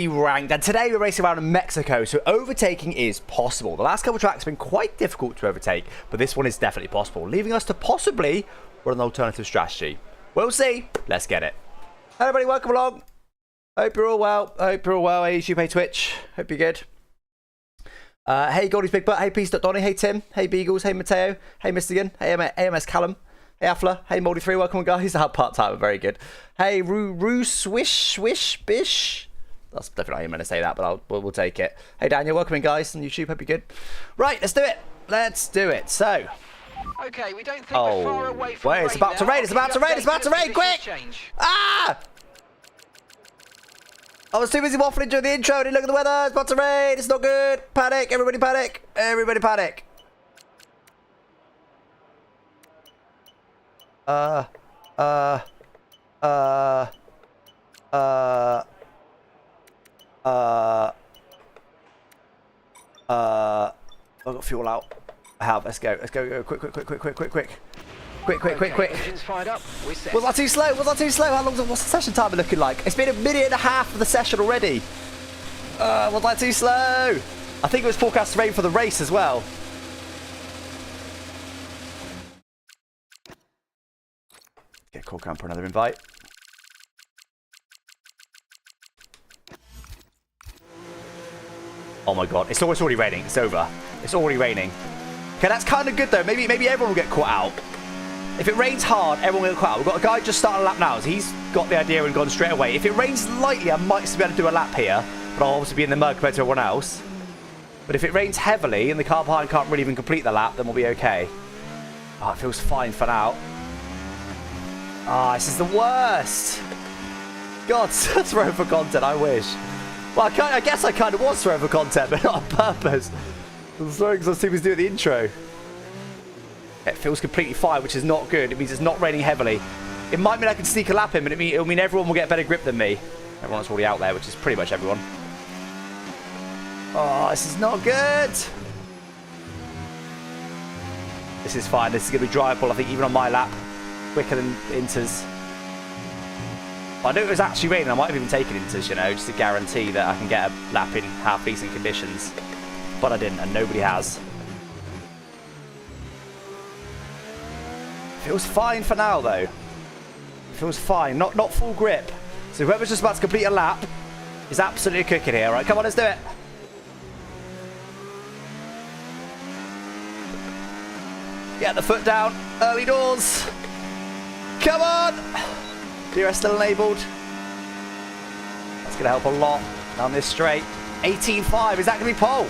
Ranked, and today we're racing around in Mexico, so overtaking is possible. The last couple of tracks have been quite difficult to overtake, but this one is definitely possible, leaving us to possibly run an alternative strategy. We'll see. Let's get it. Hello everybody, welcome along. Hope you're all well. Hey YouTube, hey Twitch. Hope you're good. Hey Goldie's Big Butt, hey Peace.Donny, hey Tim, hey Beagles, hey Mateo, hey Mistigan, hey AMS Callum, hey Afla, hey Moldy3, welcome on guys. Part-time, very good. Hey Roo Swish Bish. That's definitely not how you're going to say that, but we'll take it. Hey Daniel, welcome in guys on YouTube, hope you're good. Right, let's do it. Let's do it. So. Okay, we don't think we're far away from wait, it's about to rain, it's about to rain, quick! Ah! I was too busy waffling during the intro, I didn't look at the weather, it's about to rain, it's not good. Panic, everybody panic, everybody panic. I've got fuel out. I have. Let's go. Let's go. Quick. Engines fired up. Was that too slow? Was that too slow? How long? What's the session timer looking like? It's been a minute and a half of the session already. Was that too slow? I think it was forecast to rain for the race as well. Get Core Camp for another invite. Oh my god, it's already raining. It's over. It's already raining. Okay, that's kind of good though. Maybe everyone will get caught out. If it rains hard, everyone will get caught out. We've got a guy just starting a lap now, so he's got the idea and gone straight away. If it rains lightly, I might still be able to do a lap here, but I'll obviously be in the mud compared to everyone else. But if it rains heavily and the car behind can't really even complete the lap, then we'll be okay. Oh, it feels fine for now. Ah, this is the worst. God, throwing for content, I wish. Well, I guess I kind of was throwing for content, but not on purpose. I was throwing because I was too busy doing the intro. It feels completely fine, which is not good. It means it's not raining heavily. It might mean I can sneak a lap in, but it'll mean everyone will get better grip than me. Everyone that's already out there, which is pretty much everyone. Oh, this is not good. This is fine. This is going to be drivable, I think, even on my lap. Quicker than Inter's. I knew it was actually raining. I might have even taken Inter's, you know, just to guarantee that I can get a lap in half-decent conditions. But I didn't, and nobody has. Feels fine for now, though. Feels fine. Not full grip. So whoever's just about to complete a lap is absolutely cooking here. All right, come on, let's do it. Get the foot down. Early doors. Come on. DRS still enabled. That's going to help a lot down this straight. 18.5. Is that going to be pole?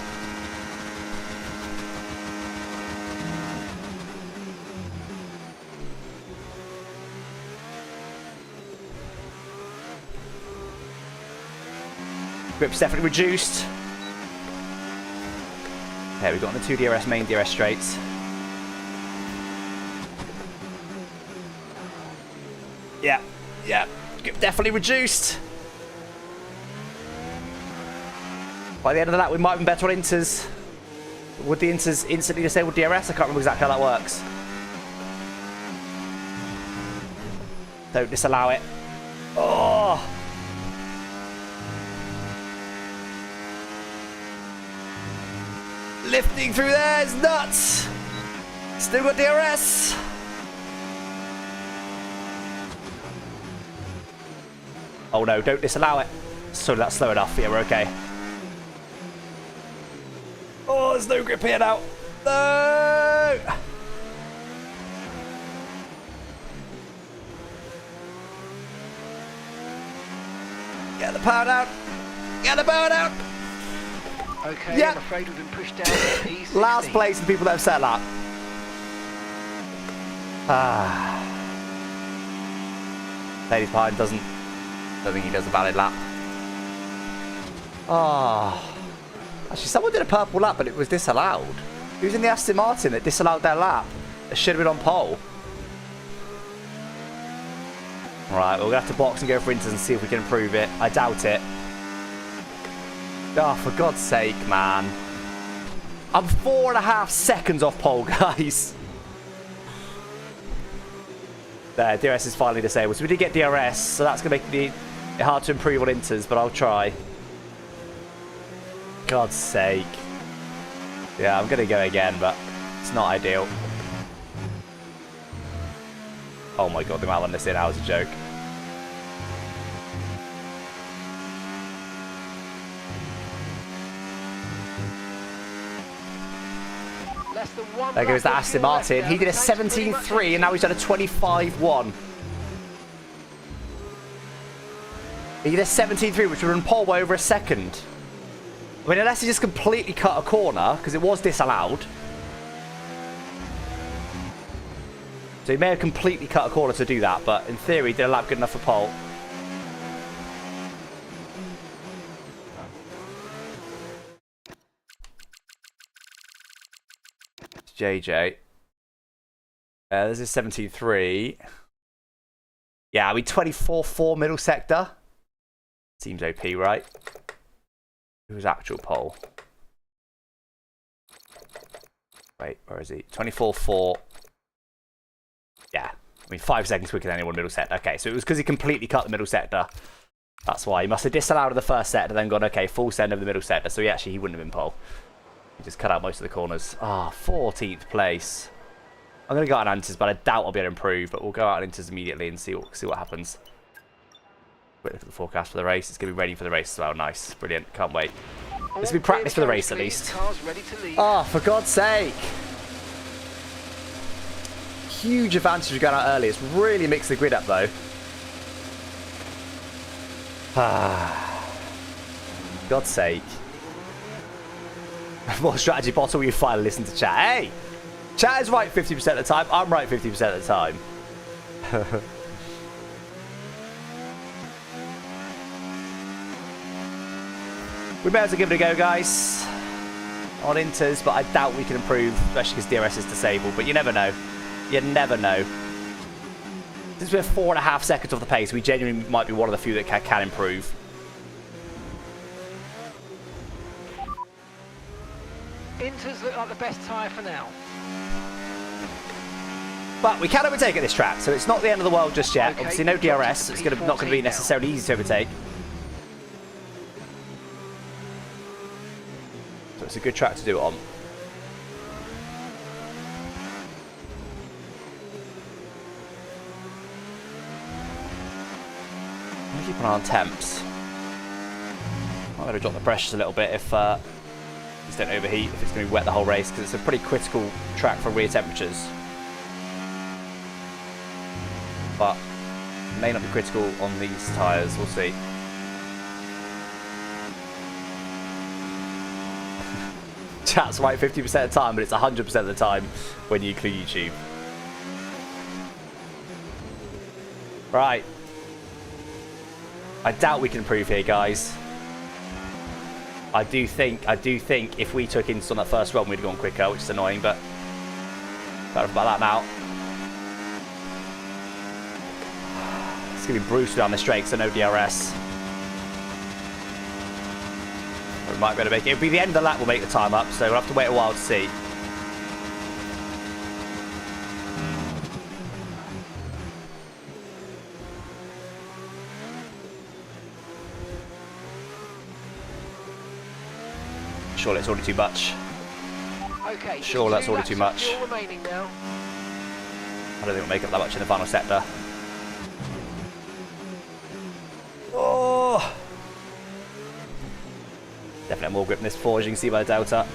Grip's definitely reduced. Okay, we've got on the 2 DRS main DRS straights. Yeah, grip definitely reduced. By the end of the lap, we might have been better on Inters. Would the Inters instantly disable DRS? I can't remember exactly how that works. Don't disallow it. Oh! Lifting through there is nuts. Still got DRS. Oh no, don't disallow it. So that's slow enough. Yeah, we're okay. Oh, there's no grip here now. No. Get the power down. Get the power down. Okay, yep. I'm afraid we've been pushed down to P16. Last place and people that have set lap. Ladies behind don't think he does a valid lap. Actually, someone did a purple lap, but it was disallowed. Who was in the Aston Martin that disallowed their lap? It should have been on pole. Right, we're going to have to box and go for Inters and see if we can improve it. I doubt it. Oh, for God's sake, man. I'm 4.5 seconds off pole, guys. There, DRS is finally disabled. So we did get DRS, so that's going to make it hard to improve on Inters, but I'll try. God's sake. Yeah, I'm going to go again, but it's not ideal. Oh my god, the amount of this in, that was a joke. There goes the Aston Martin. He did a 17.3 and now he's done a 25.1. He did a 17.3, which would run pole by over a second. I mean, unless he just completely cut a corner, because it was disallowed. So he may have completely cut a corner to do that, but in theory, he did a lap good enough for pole. It's JJ. This is 17.3. Yeah, I mean, 24.4 middle sector. Seems OP, right? Who's actual pole? Wait, where is he? 24.4. Yeah, I mean 5 seconds quicker than anyone middle sector. Okay, so it was because he completely cut the middle sector. That's why he must have disallowed the first sector, then gone okay, full send of the middle sector. So he wouldn't have been pole. He just cut out most of the corners. Ah, 14th place. I'm gonna go out on Inters, but I doubt I'll be able to improve. But we'll go out on Inters immediately and see what happens. Quick look at the forecast for the race. It's gonna be ready for the race as well. Nice, brilliant. Can't wait. This will be practice for the race at least. Oh, for God's sake! Huge advantage of going out early. It's really mixed the grid up though. God's sake. More strategy bottle, you finally listen to chat. Hey! Chat is right 50% of the time. I'm right 50% of the time. We may as well give it a go, guys. On Inters, but I doubt we can improve, especially because DRS is disabled. But you never know. You never know. Since we're 4.5 seconds off the pace, we genuinely might be one of the few that can improve. Inters look like the best tyre for now. But we can overtake at this track, so it's not the end of the world just yet. Okay, obviously, no DRS. It's not going to be necessarily easy to overtake. So it's a good track to do it on. I'm going to keep an eye on temps. I'm going to drop the pressures a little bit if these don't overheat, if it's going to be wet the whole race, because it's a pretty critical track for rear temperatures. But it may not be critical on these tyres, we'll see. Chat's right 50% of the time, but it's 100% of the time when you include YouTube. Right. I doubt we can improve here, guys. I do think if we took Insta on that first run, we'd have gone quicker, which is annoying, but better about that now. It's going to be brutal down the straight, so no DRS. We might be able to make it. It'll be the end of the lap we'll make the time up, so we'll have to wait a while to see. Surely it's already too much. Okay, Sure, that's already too much. Remaining now. I don't think we'll make up that much in the final sector. Oh! Definitely more grip in this 4, as you can see by the delta.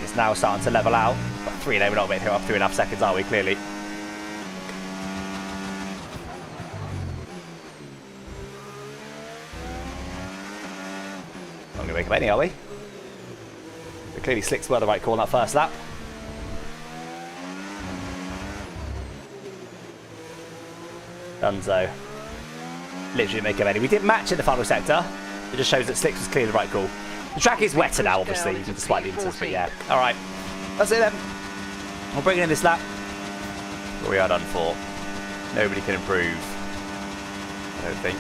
It's now starting to level out. But 3 there, we're not making it up 3.5 seconds, are we? Clearly. Not going to make up any, are we? But clearly Slick's were the right call on that first lap. Dunzo. Literally make up any. We did match in the final sector. It just shows that Slick's was clearly the right call. The track is wetter now, obviously, despite the Inters, but yeah. Alright. That's it then. We'll bring it in this lap. But we are done for. Nobody can improve. don't think.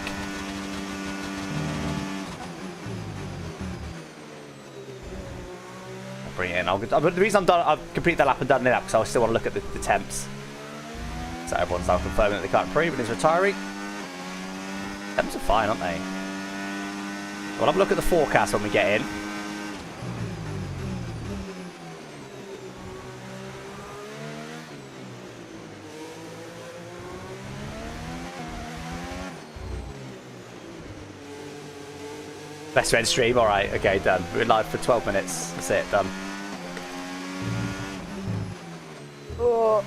I'll bring it in. The reason I've completed that lap and done it up because I still want to look at the temps. So everyone's now confirming that they can't improve and is retiring. Temps are fine, aren't they? We'll have a look at the forecast when we get in. Best red stream, alright, okay, done. We're live for 12 minutes. That's it, done. Oh.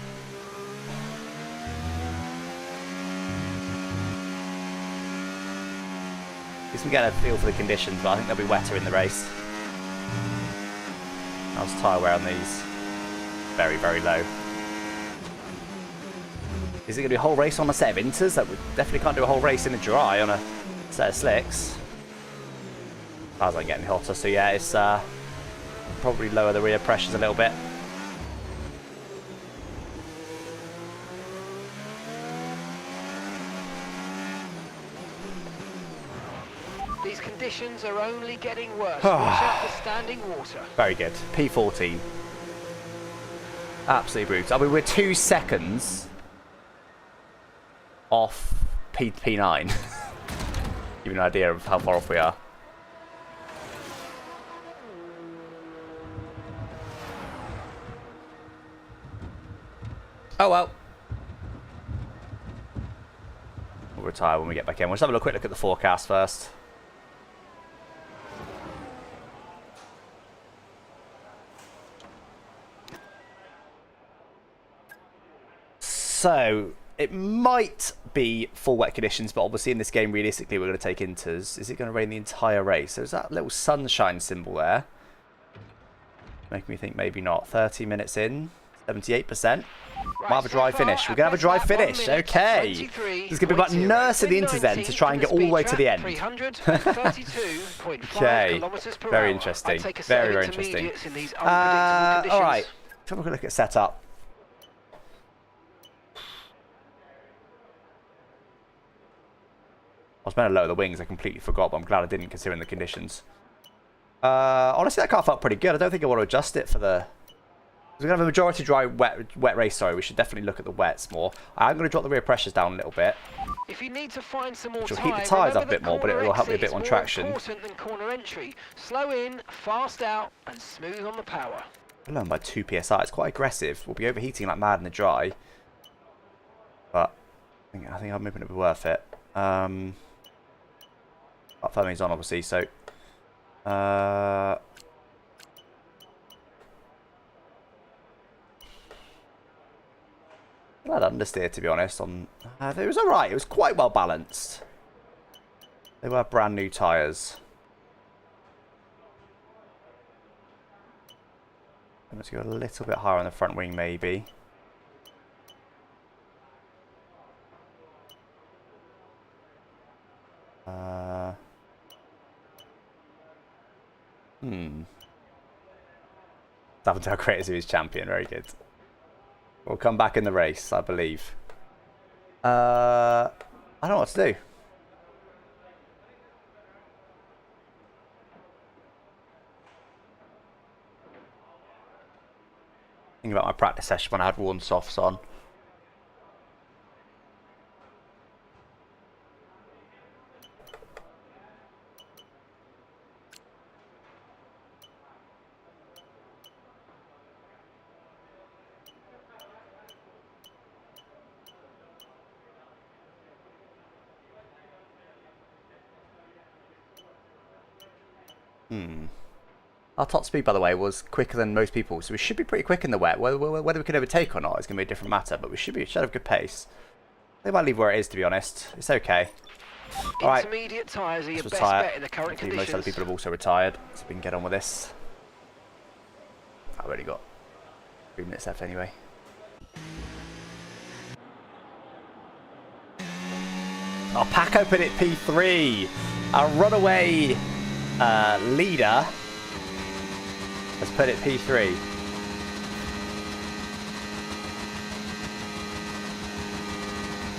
At least we get a feel for the conditions, but I think they'll be wetter in the race. How's tyre wear on these? Very, very low. Is it going to be a whole race on a set of inters? That we definitely can't do a whole race in the dry on a set of slicks. Cars aren't getting hotter, so yeah, it's probably lower the rear pressures a little bit. These conditions are only getting worse. Watch out for standing water. Very good. P14. Absolutely brutal. I mean, we're 2 seconds off P9. Give you an idea of how far off we are. Oh well. We'll retire when we get back in. We'll just have a quick look at the forecast first. So, it might be full wet conditions, but obviously in this game, realistically, we're going to take inters. Is it going to rain the entire race? So, there's that little sunshine symbol there. Making me think maybe not. 30 minutes in, 78%. Might have a dry finish. We're going to have a dry finish. Okay. This is going to be about nursing the inters then to try and get all the way to the end. Okay. Very interesting. Very, very interesting. Alright. Let's have a look at setup. I was meant to lower the wings. I completely forgot, but I'm glad I didn't considering the conditions. Honestly, that car felt pretty good. I don't think I want to adjust it for the... We're going to have a majority dry, wet race, sorry. We should definitely look at the wets more. I'm going to drop the rear pressures down a little bit. If you need to find some more which will keep the tyres up a bit more, but it will help me a bit on traction. Important than corner entry. Slow in, fast out, and smooth on the power. I learned by 2 psi. It's quite aggressive. We'll be overheating like mad in the dry. But I think I'm hoping it'll be worth it. That firming's on, obviously, so... I'd understeer, to be honest. On it was alright. It was quite well balanced. They were brand new tyres. Let's go a little bit higher on the front wing, maybe. Davenport creators who is champion. Very good. We'll come back in the race, I believe. I don't know what to do. Think about my practice session when I had worn softs on. Our top speed, by the way, was quicker than most people, so we should be pretty quick in the wet. Whether we can overtake or not is going to be a different matter, but we should have good pace. They might leave where it is, to be honest. It's okay. Alright, intermediate tyres are your let's best retire. bet in the current conditions. Most other people have also retired, so we can get on with this. I've already got 3 minutes left anyway. Our pack open at P3. Our runaway leader has put it P3.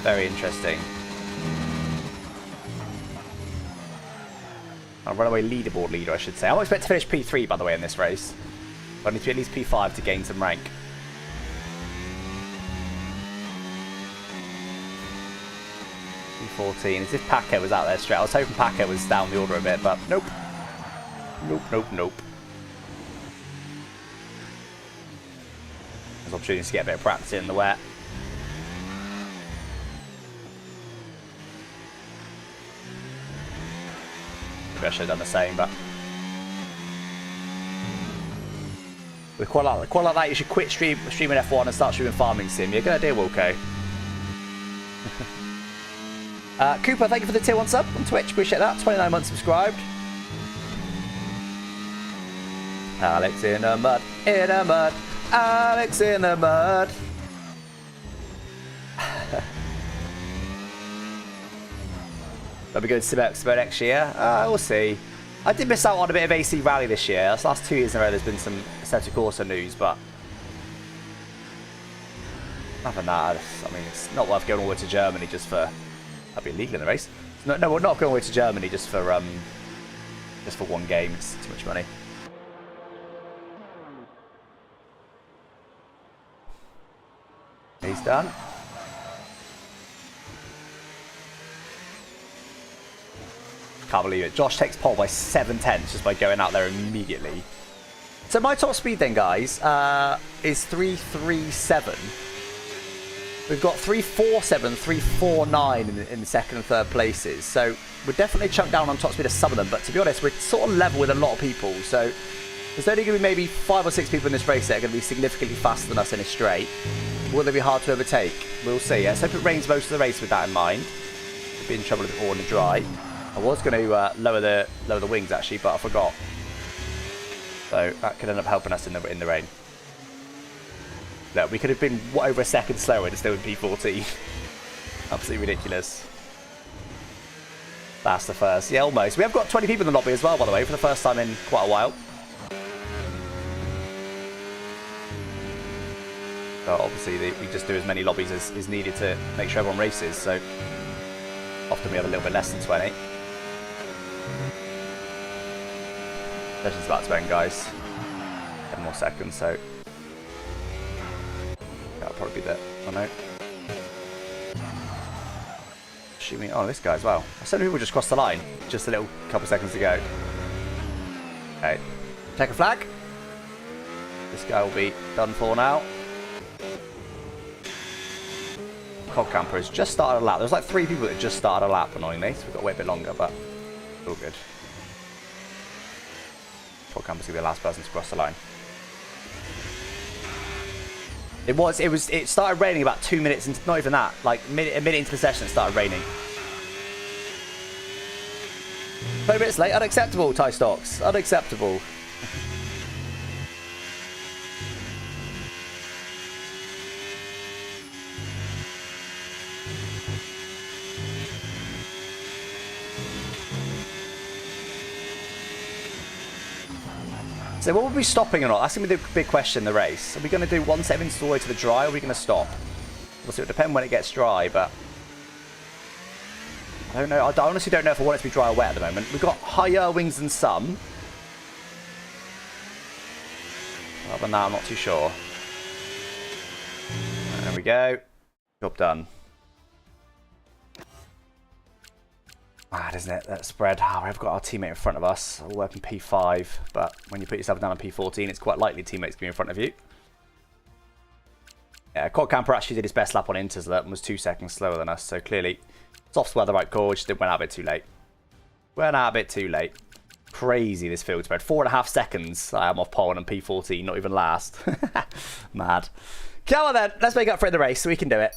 Very interesting. Our runaway leaderboard leader, I should say. I'm not expecting to finish P3, by the way, in this race. But I need to be at least P5 to gain some rank. P14. As if Paco was out there straight. I was hoping Paco was down the order a bit, but nope. Nope, nope, nope. There's opportunities to get a bit of practice in the wet. Maybe I should have done the same, but with quite like that, you should quit streaming F1 and start streaming Farming Sim. Yeah, good idea, Wilco. Cooper, thank you for the tier 1 sub on Twitch. Appreciate that. 29 months subscribed. Alex in the mud, in the mud. Alex in the mud. Maybe go to Sim Expo next year. We'll see. I did miss out on a bit of AC Rally this year. That's the last 2 years in a row there's been some Assetto Corsa news, but other than that, I mean, it's not worth going all the way to Germany just for... That'd be illegal in the race. No, we're not going all the way to Germany just for one game. It's too much money. He's done. Can't believe it. Josh takes pole by 7/10 just by going out there immediately. So my top speed then, guys, is 337. We've got 347, 349 in the second and third places. So we're definitely chunked down on top speed of some of them. But to be honest, we're sort of level with a lot of people. So there's only going to be maybe 5 or 6 people in this race that are going to be significantly faster than us in a straight. Will they be hard to overtake? We'll see. Let's hope it rains most of the race with that in mind. We'll be in trouble a bit more in the dry. I was going to lower the wings actually, but I forgot. So that could end up helping us in the rain. Look, we could have been over a second slower and still in P14. Absolutely ridiculous. That's the first. Yeah, almost. We have got 20 people in the lobby as well, by the way, for the first time in quite a while. So obviously, we just do as many lobbies as is needed to make sure everyone races. So often we have a little bit less than 20. Session's about to end, guys. 10 more seconds, so that'll probably be the... Oh no. Shooting. Oh, this guy as well. So many people just crossed the line. Just a little couple seconds to go. Okay. Check a flag. This guy will be done for now. Cog Camper has just started a lap. There was like 3 people that just started a lap, annoyingly, so we've got to wait a bit longer, but it's all good. Cog Camper's going to be the last person to cross the line. It started raining about 2 minutes into, not even that, like a minute into the session it started raining. 20 minutes late, unacceptable, Ty Stocks, unacceptable. So what will we be stopping or not? That's going to be the big question in the race. Are we going to do 1 7 all the way to the dry, or are we going to stop? We'll see. It'll depend when it gets dry, but I don't know. I honestly don't know if I want it to be dry or wet at the moment. We've got higher wings than some. Other than that, I'm not too sure. There we go. Job done. Mad, isn't it? That spread. Oh, we've got our teammate in front of us. All working P5, but when you put yourself down on P14, it's quite likely teammates can be in front of you. Yeah, Cog Camper actually did his best lap on Interslip and was 2 seconds slower than us, so clearly Soft's well the right call, just went out a bit too late. Went out a bit too late. Crazy this field spread. 4.5 seconds I am off pole and P14, not even last. Mad. Come on then, let's make up for it in the race so we can do it.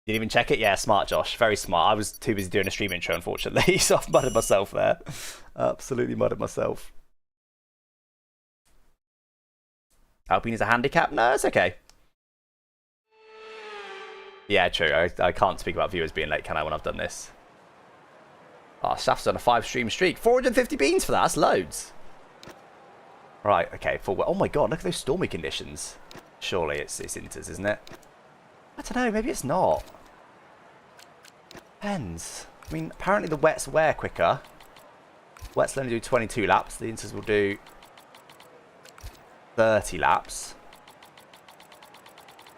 Didn't even check it? Yeah, smart, Josh. Very smart. I was too busy doing a stream intro, unfortunately, so I've mudded myself there. Absolutely mudded myself. Alpine is a handicap? No, it's okay. Yeah, true. I can't speak about viewers being late, can I, when I've done this? Oh, Shaft's on a 5-stream streak. 450 beans for that. That's loads. Right, okay. Oh my god, look at those stormy conditions. Surely it's Inters, isn't it? I don't know, maybe it's not. Depends. I mean, apparently the wets wear quicker. Wets will only do 22 laps. The inters will do 30 laps.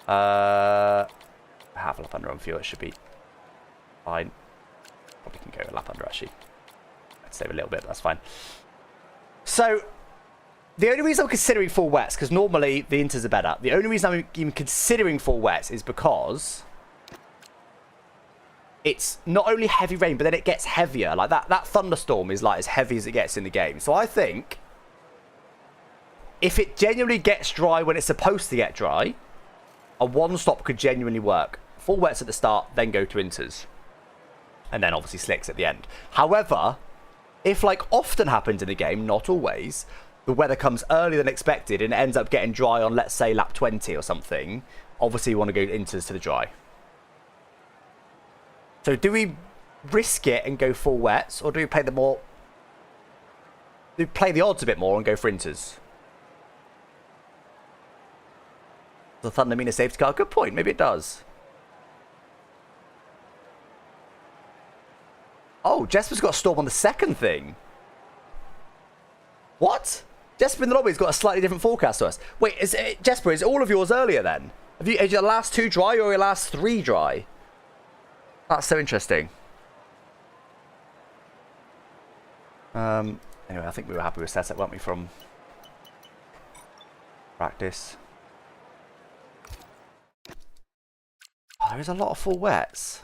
Half a lap under on fuel. It should be fine. Probably can go a lap under, actually. Let's save a little bit, but that's fine. So, the only reason I'm considering full wets, because normally the inters are better. The only reason I'm even considering full wets is because it's not only heavy rain, but then it gets heavier. Like that thunderstorm is like as heavy as it gets in the game. So I think if it genuinely gets dry when it's supposed to get dry, a one-stop could genuinely work. Full wets at the start, then go to inters. And then obviously slicks at the end. However, if like often happens in the game, not always, the weather comes earlier than expected and it ends up getting dry on, let's say, lap 20 or something, obviously you want to go inters to the dry. So do we risk it and go full wets, or do we play the more... Do we play the odds a bit more and go for inters? Does the thunder mean a safety car? Good point, maybe it does. Oh, Jesper's got a storm on the second thing. What? Jesper in the lobby's got a slightly different forecast to us. Wait, Jesper, is all of yours earlier then? Is your last 2 dry or your last 3 dry? That's so interesting. Anyway, I think we were happy with setup, weren't we, from practice? Oh, there is a lot of full wets.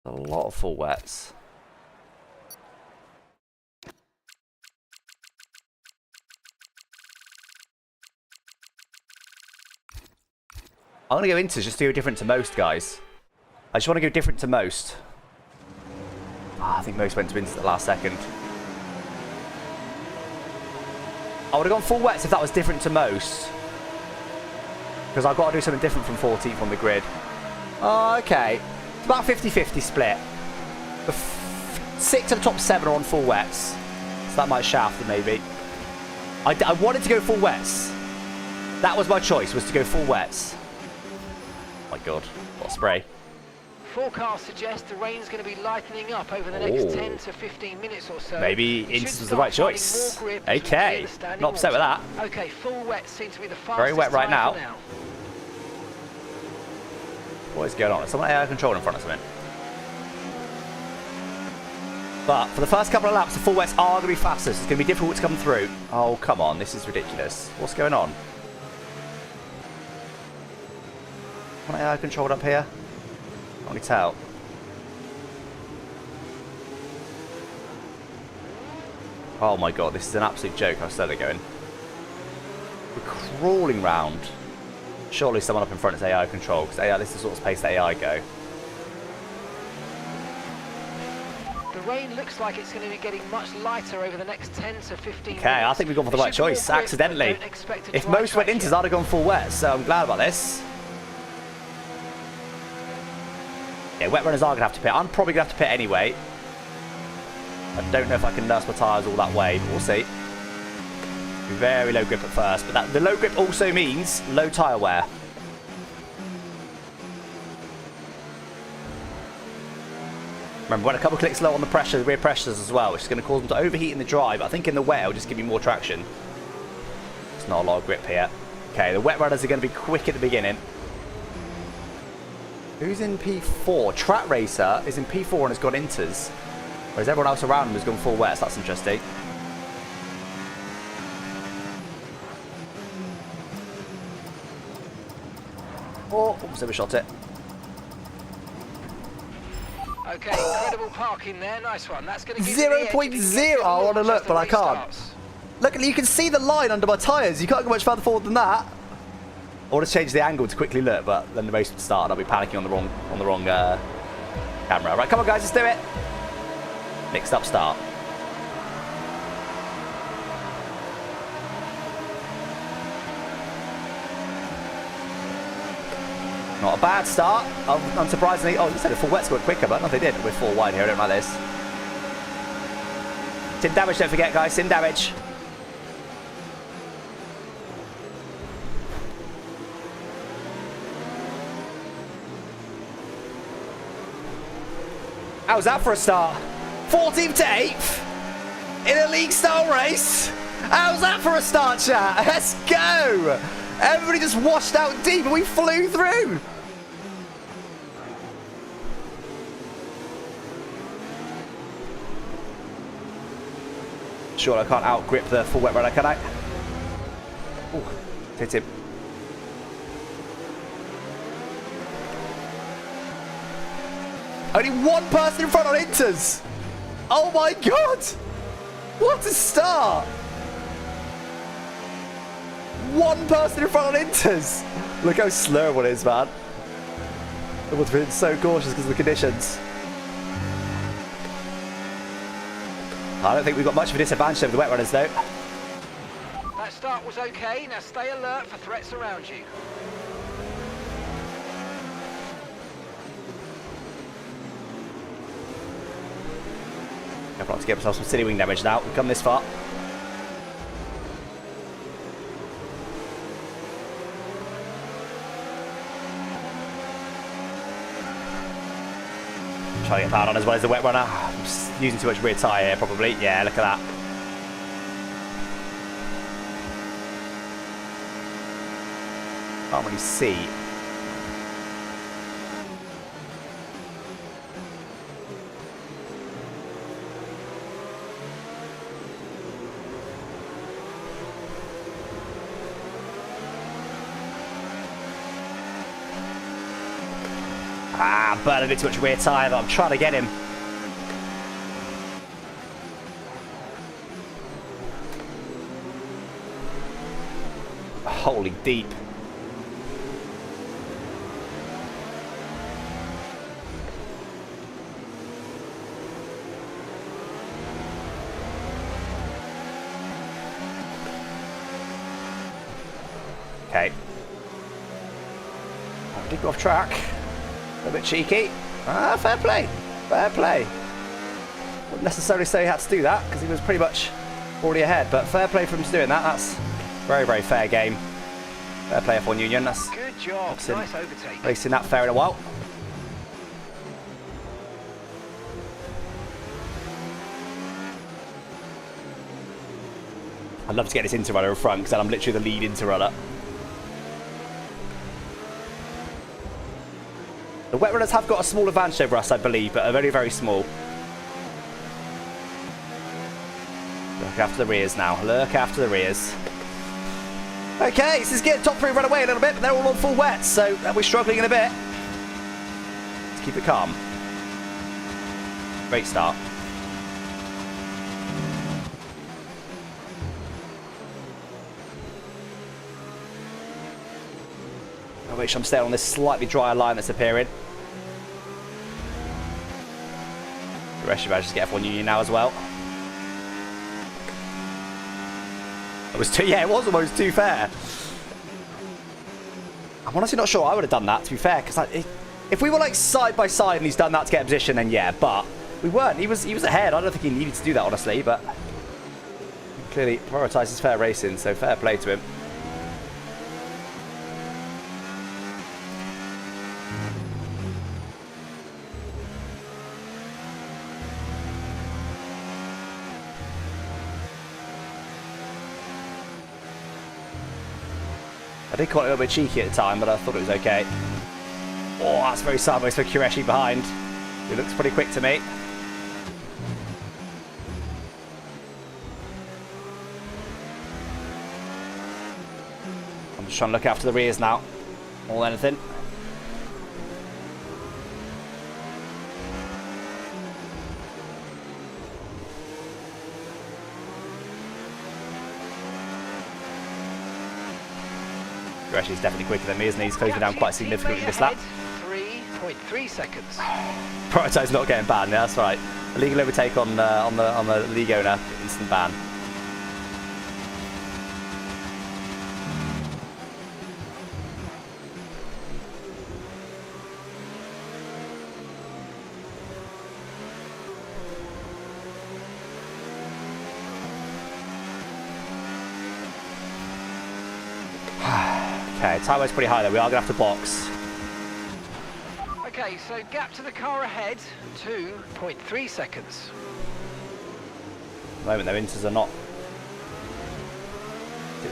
A lot of full wets. I'm going to go inters just to go different to most, guys. I just want to go different to most. I think most went to inters at the last second. I would have gone full wets if that was different to most. Because I've got to do something different from 14th on the grid. Oh, okay. It's about 50-50 split. The 6 of the top 7 are on full wets. So that might shaft them, maybe. I wanted to go full wets. That was my choice, was to go full wets. Oh my god, what a spray. Forecast suggests the rain's going to be lightening up over the next 10 to 15 minutes or so. Maybe inters was the right choice. Okay, not upset with that. Okay, full wet seems to be the fastest. Very wet right now. What is going on? Is someone AI control in front of something? But for the first couple of laps, the full wets are going to be fastest. It's going to be difficult to come through. Oh, come on. This is ridiculous. What's going on? Can AI controlled up here? Can't really tell. Oh my god, this is an absolute joke how slow they're going. We're crawling round. Surely someone up in front is AI control, because AI, this is the sort of pace that AI go. The rain looks like it's going to be getting much lighter over the next 10 to 15 minutes. Okay, I think we've gone for the right choice, accidentally. If most went inters, I'd have gone full wet, so I'm glad about this. Yeah, wet runners are going to have to pit. I'm probably going to have to pit anyway. I don't know if I can nurse my tyres all that way, but we'll see. Very low grip at first, but the low grip also means low tyre wear. Remember, when a couple clicks low on the pressure, the rear pressures as well, which is going to cause them to overheat in the dry, but I think in the wet it'll just give you more traction. It's not a lot of grip here. Okay, the wet runners are going to be quick at the beginning. Who's in P4? Track Racer is in P4 and has got inters. Whereas everyone else around him has gone full wets. That's interesting. Oh, almost overshot it. Okay, incredible parking there. Nice one. That's going to give 0.0. I want to look, but I can't. Look, you can see the line under my tyres. You can't go much further forward than that. I want to change the angle to quickly look, but then the race would start and I'll be panicking on the wrong camera. Right, come on guys, let's do it. Mixed up start. Not a bad start. Unsurprisingly, oh, you said a full wet's going quicker, but no, they did. We're full wide here, I don't like this. Sim damage, don't forget guys, sim damage. How's that for a start? 14th to 8th in a league style race. How's that for a start, chat? Let's go. Everybody just washed out deep and we flew through. Sure, I can't outgrip the full wet runner, can I? Ooh, hit him. Only one person in front on inters. Oh my god! What a start! One person in front on inters. Look how slow everyone is, man. Everyone's been so cautious because of the conditions. I don't think we've got much of a disadvantage over the wet runners, though. That start was okay. Now stay alert for threats around you. I've got to get myself some city wing damage now. We've come this far. Trying to get powered on as well as the wet runner. I'm just using too much rear tyre here, probably. Yeah, look at that. Can't really see. Burning a bit too much rear tyre, but I'm trying to get him. Holy deep. Okay. I did go off track. A bit cheeky. Ah, fair play. Fair play. Wouldn't necessarily say he had to do that because he was pretty much already ahead, but fair play for him to doing that. That's very, very fair game. Fair play F1 Union. That's good job. Nice overtake. Racing that fair in a while. I'd love to get this inter-runner in front because then I'm literally the lead inter-runner. The wet runners have got a small advantage over us, I believe, but are very, very small. Look after the rears now. Look after the rears. Okay, this is getting top three run away a little bit, but they're all on full wet, so we're struggling in a bit. Let's keep it calm. Great start. I'll make sure I'm staying on this slightly drier line that's appearing. The rest of you just get F1 Union now as well. It was too, yeah, it was almost too fair. I'm honestly not sure I would have done that, to be fair, because if we were like side by side and he's done that to get a position, then yeah, but we weren't. He was ahead. I don't think he needed to do that, honestly, but clearly prioritises fair racing, so fair play to him. I did call it a little bit cheeky at the time, but I thought it was okay. Oh, that's very sideways for Qureshi behind. He looks pretty quick to me. I'm just trying to look after the rears now, more than anything. Qureshi's definitely quicker than me, isn't he? He's closing down quite significantly this lap. 3.3 seconds. Prototype's not getting banned, yeah, that's right. Illegal overtake on the league owner, instant ban. Okay, time weight's pretty high though. We are gonna have to box. Okay, so gap to the car ahead, 2.3 seconds. At the moment, their inters are not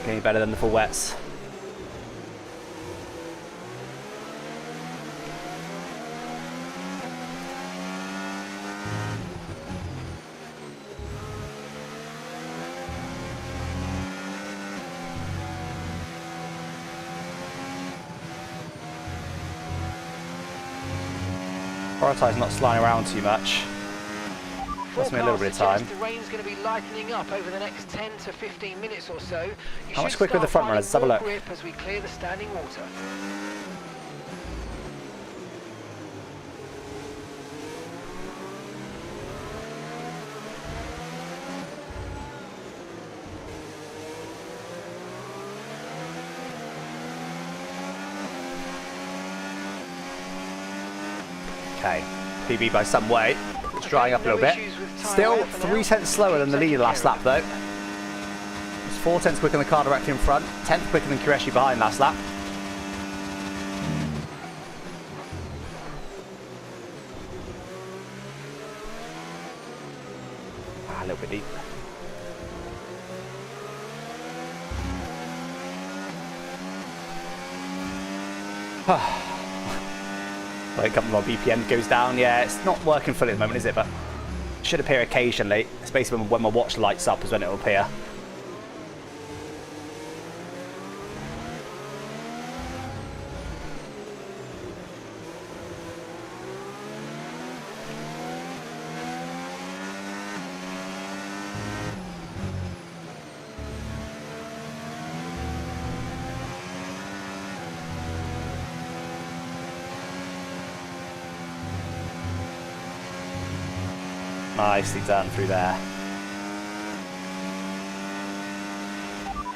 any better than the full wets. Prioritize not sliding around too much. Cost me a little bit of time. The rain's going to be lightening up over the next 10 to 15 minutes or so. How much quicker are the front runners? Let's have a look. Grip as we clear the standing water. Okay, PB by some way. It's drying up a little bit. Still 3 tenths slower than the leader last lap though. It's 4 tenths quicker than the car directly in front, 10th quicker than Qureshi behind last lap. A little bit deep. Like a couple of more BPM goes down. Yeah, it's not working fully at the moment, is it? But it should appear occasionally. It's basically when my watch lights up is when it will appear. Nicely done through there.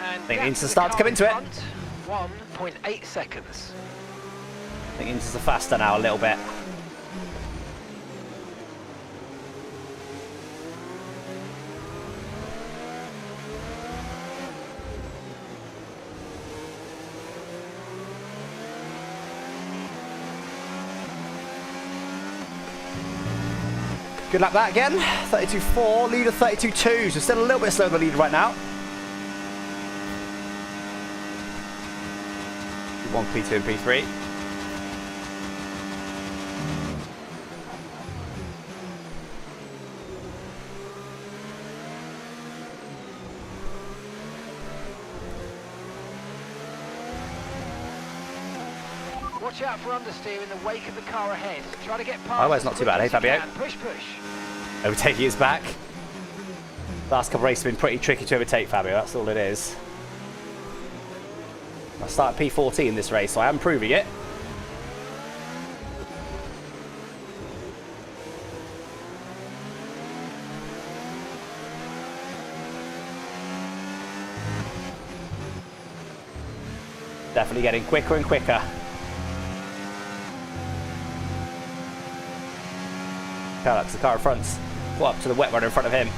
And I think Inters are starting to come into it. 1.8 seconds. I think Inters are faster now a little bit. Good luck that again. 32.4, leader 32.2, so still a little bit slower than the leader right now. P1, P2 and P3. Watch out for understeer in the wake of the car ahead. Try to get past. Oh, it's not too bad, eh, Fabio? Push, push. Overtaking is back. Last couple of races have been pretty tricky to overtake, Fabio. That's all it is. I started P14 in this race, so I am proving it. Definitely getting quicker and quicker. That's the car in front. Well, up to the wet runner in front of him.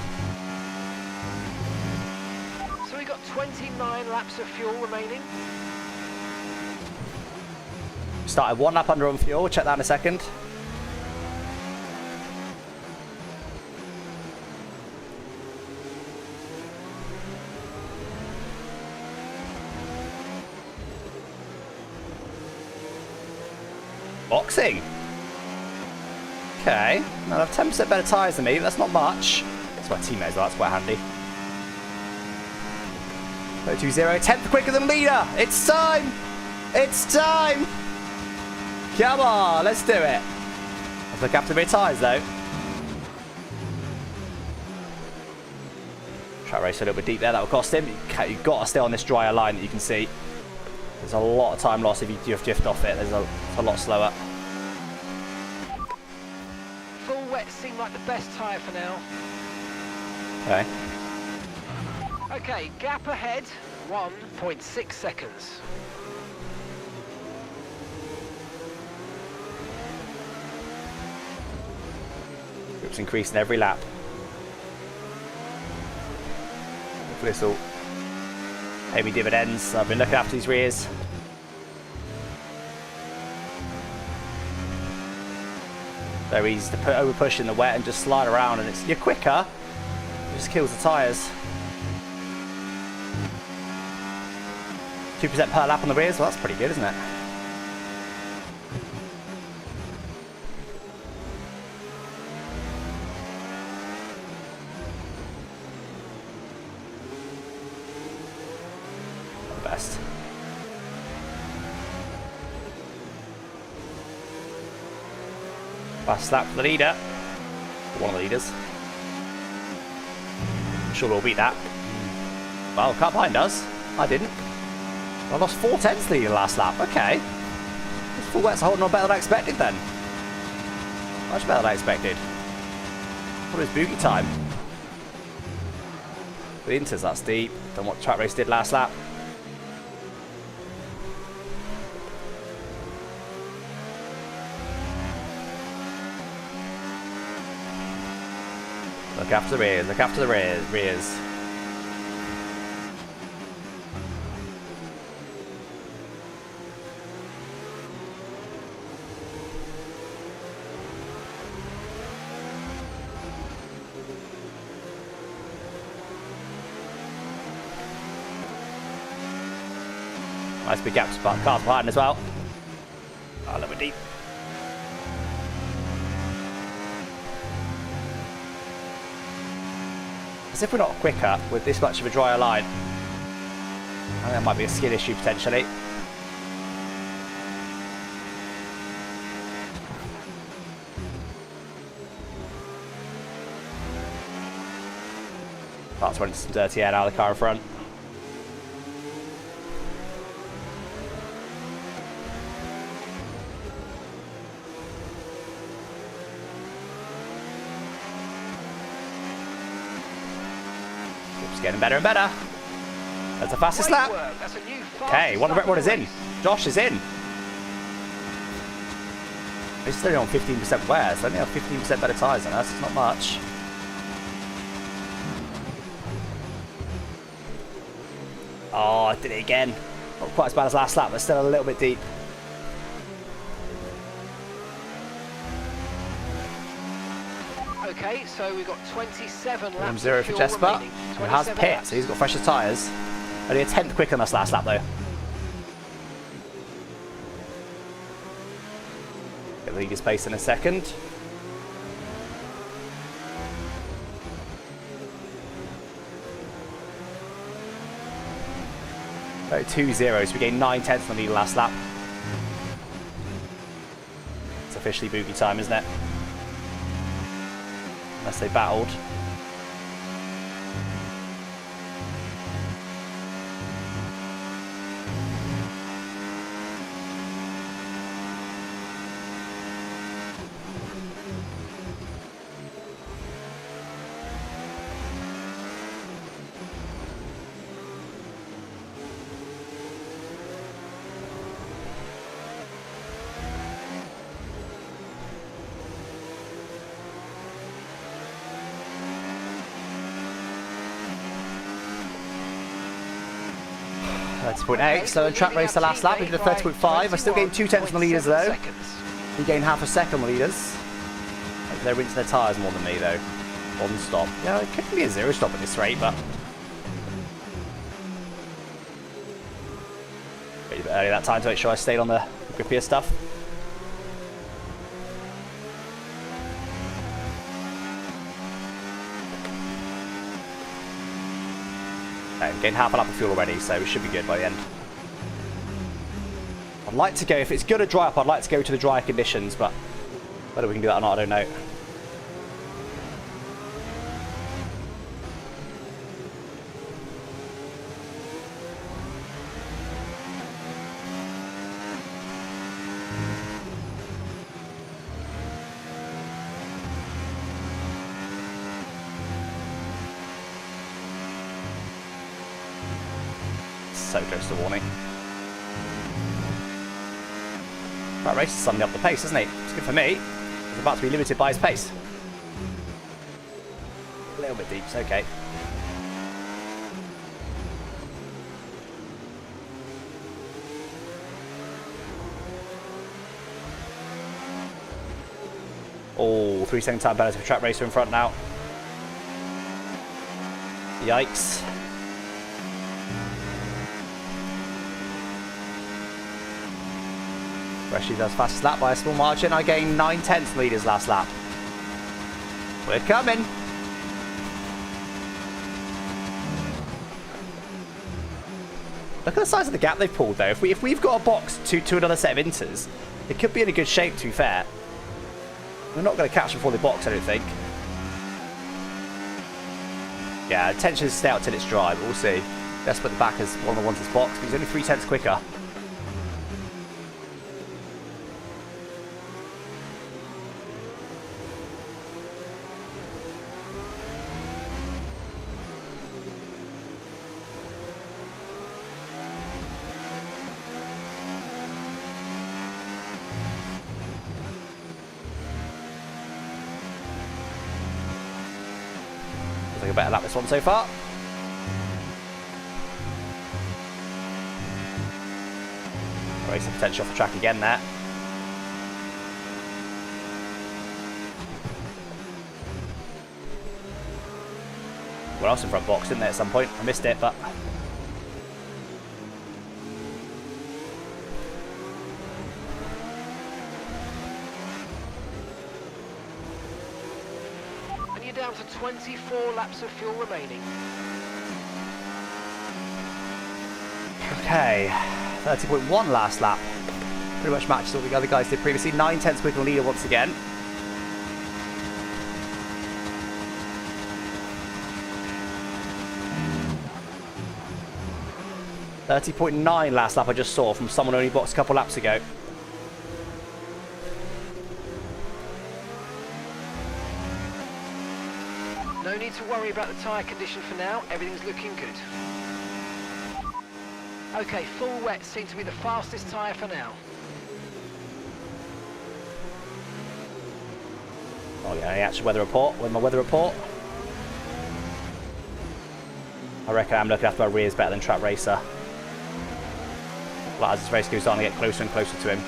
So we got 29 laps of fuel remaining. Started 1 lap under on fuel. Check that in a second. Boxing. Okay, now I have 10% better tyres than me, but that's not much. That's my teammate as well, that's quite handy. 32.0, 10th quicker than leader! It's time! It's time! Come on, let's do it. Let's look after a bit of tyres though. Track race a little bit deep there, that will cost him. You've got to stay on this drier line that you can see. There's a lot of time loss if you drift off it, it's a lot slower. Wet seem like the best tyre for now. Okay. Okay, gap ahead, 1.6 seconds. Grip's increasing every lap. Hopefully this will pay me dividends. I've been looking after these rears. Very easy to put over push in the wet and just slide around, and you're quicker. It just kills the tyres. 2% per lap on the rears, well that's pretty good, isn't it? Not the best. Last lap for the leader. One of the leaders. I'm sure we'll beat that. Well, car behind us. I didn't. I lost 4 tenths lead in the last lap. Okay. This full wet's holding on better than I expected then. Much better than I expected. What is boogie time? The inters, that's deep. Than what the track race did last lap. Look after the rears, look after the rears. Nice big gaps, but cars behind as well. Oh, a little bit deep. As if we're not quicker with this much of a drier line. I think that might be a skid issue potentially. That's running some dirty air out of the car in front. Getting better and better. That's the fastest lap. Okay, what is in? Josh is in. He's still on 15% wear, so only have 15% better tyres than us. It's not much. Oh, I did it again. Not quite as bad as last lap, but still a little bit deep. Okay, so we've got 27 laps. 0 for Jesper. He has pit, so he's got fresher tyres. Only a tenth quicker than us last lap, though. Get the leader's pace in a second. So 2-0, so we gained 9 tenths on the lead last lap. It's officially boogie time, isn't it? Unless they battled. That's 30.8, so in track race the last lap, we did a 30.5. I still gained 2 tenths on the leaders though. We gained half a second on the leaders. They're rinsing their tyres more than me though. On stop. Yeah, it could be a 0 stop at this rate, but a bit early that time to make sure I stayed on the grippier stuff. Okay, getting half a lap of fuel already, so we should be good by the end. I'd like to go, if it's going to dry up, I'd like to go to the drier conditions, but whether we can do that or not, I don't know. So close to warning. That race is suddenly up the pace, isn't he? It's good for me. He's about to be limited by his pace. A little bit deep, it's okay. Oh, 3 second time penalty for track racer in front now. Yikes. Freshie does fastest lap by a small margin. I gained 9/10 leaders last lap. We're coming. Look at the size of the gap they've pulled though. If we've got a box to another set of inters, it could be in a good shape to be fair. We're not going to catch before they box, I don't think. Yeah, intention is to stay out till it's dry, but we'll see. Let's put the back as one of the ones that's boxed, because he's only 3/10 quicker. A better lap this one so far. Racing potential off the track again there. What else in front box, didn't there at some point? I missed it, but down to 24 laps of fuel remaining. okay, 30.1 last lap. Pretty much matches what the other guys did previously. 9/10 quicker leader once again. .9 last lap I just saw from someone who only boxed a couple laps ago. No need to worry about the tyre condition for now, everything's looking good. Okay, full wet seems to be the fastest tyre for now. Oh yeah, the actual weather report, with my weather report. I reckon I'm looking after my rears better than track racer. Well, as this race goes on, I get closer and closer to him.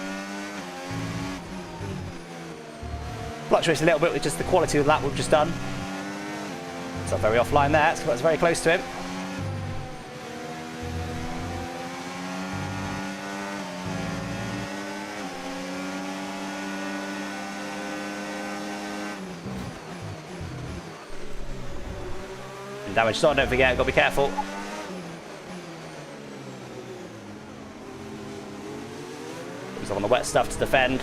Fluctuates a little bit with just the quality of the lap we've just done. It's not very offline there, it's very close to him. And damage zone, don't forget, gotta be careful. He's on the wet stuff to defend.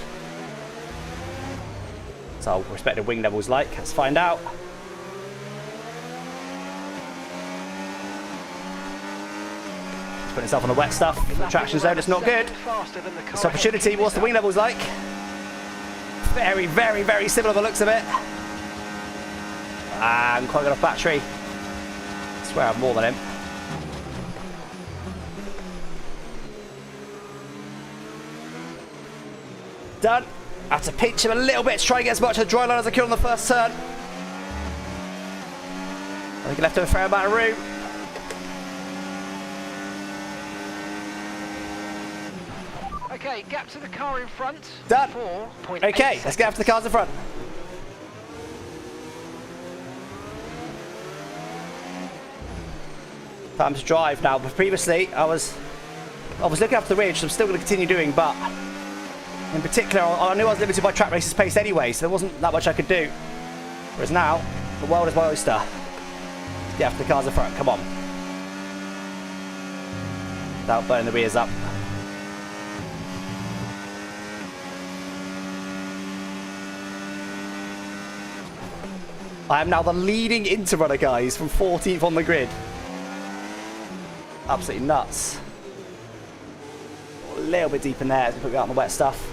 So respected wing level's like, let's find out. Put himself on the wet stuff. The traction zone, it's not good. This opportunity, what's the wing levels like? Very, very, very similar by the looks of it. And quite got a battery. I swear I have more than him. Done. I have to pinch him a little bit to try and get as much of the dry line as I could on the first turn. I think he left him a fair amount of room. Okay, gap to the car in front. Done. 4.8 okay, seconds. let's get after the cars in front. Time to drive now. But previously, I was looking after the ridge, so I'm still going to continue doing, but in particular, I knew I was limited by track racer's pace anyway, so there wasn't that much I could do. Whereas now, the world is my oyster. Let's get after the cars in front. Come on. Without burning the rears up. I am now the leading inter-runner, guys, from 14th on the grid. Absolutely nuts. A little bit deep in there as we put out on the wet stuff.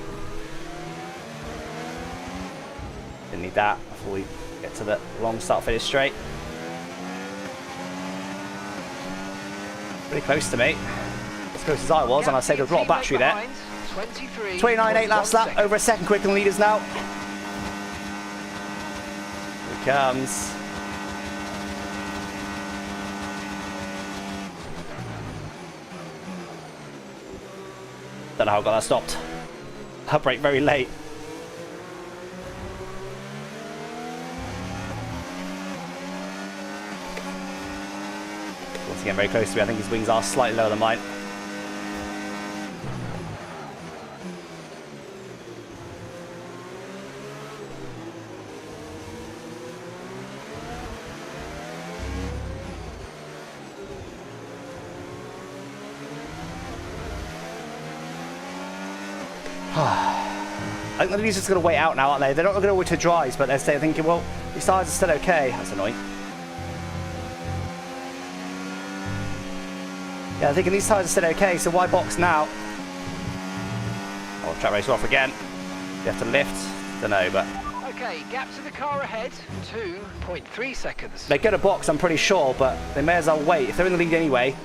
Didn't need that before we get to the long start finish straight. Pretty close to me. As close as I was, and I saved a lot of battery there. 29.8 last lap, over a second quicker than leaders now. Here he comes. Don't know how I got that stopped. I brake very late. getting very close to me. I think his wings are slightly lower than mine. I think they're just going to wait out now, aren't they? They're not going to wait to dries, but they're thinking, well, these tyres are still okay. That's annoying. Yeah, I'm thinking these tyres are still okay, so why box now? Oh, track race off again. You have to lift. Don't know, but... Okay, gap to the car ahead, 2.3 seconds. They're going to box, I'm pretty sure, but they may as well wait. If they're in the lead anyway,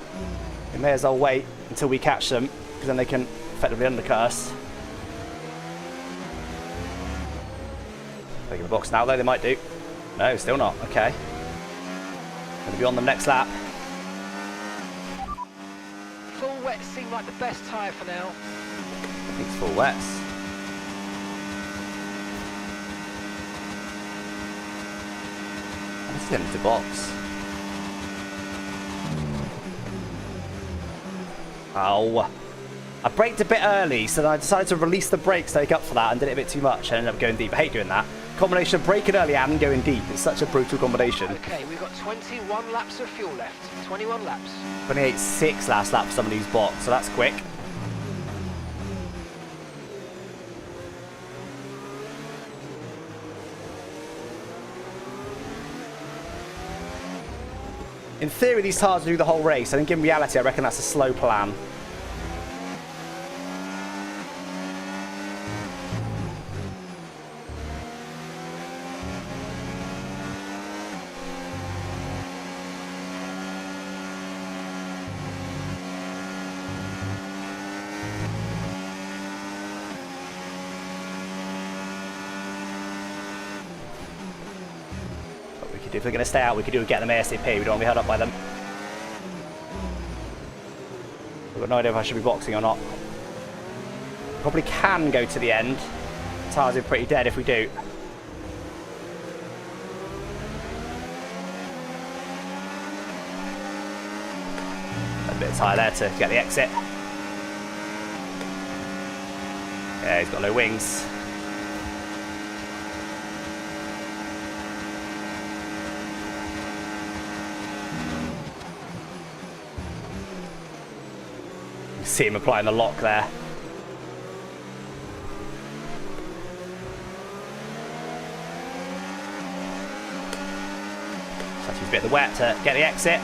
they may as well wait until we catch them, because then they can effectively undercut us. They're going to box now, though. They might do. No, still not. Okay. Going to be on them next lap. Full wets seem like the best tyre for now. I think it's full wets. Let's get into the box. Oh. I braked a bit early, so then I decided to release the brakes to make up for that and did it a bit too much. I ended up going deep. I hate doing that. Combination of braking early and going deep. It's such a brutal combination. Okay, we've got 21 laps of fuel left. 21 laps. 28.6 last lap for some of these bots, so that's quick. In theory, these tyres do the whole race. I think in reality, I reckon that's a slow plan. If we're going to stay out, we could do get them ASAP. We don't want to be held up by them. We've got no idea if I should be boxing or not. Probably can go to the end. Tyres are pretty dead if we do. A bit of tyre there to get the exit. Yeah, he's got no wings. See him applying the lock there. So he's a bit of the wet to get the exit.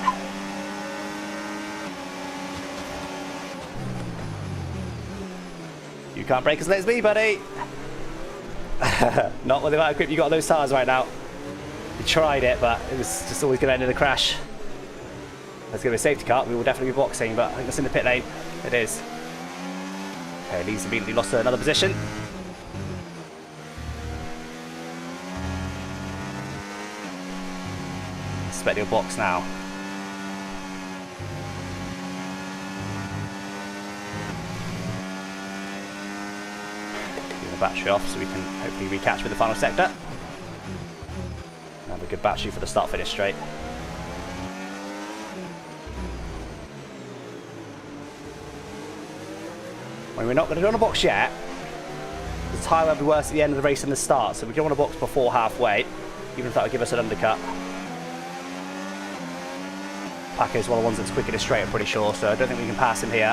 You can't break as late as me, buddy. Not with the amount of grip you got on those tyres right now. We tried it, but it was just always going to end in a crash. There's going to be a safety car. We will definitely be boxing, but I think that's in the pit lane. It is. Okay, Lee's immediately lost to another position. Expect your box now. Get the battery off so we can hopefully recatch with the final sector. Have a good battery for the start finish straight. When we're not going to do on a box yet, the tyre will be worse at the end of the race than the start, so we don't want to box before halfway, even if that would give us an undercut. Paco's one of the ones that's quicker to straight, I'm pretty sure, so I don't think we can pass him here.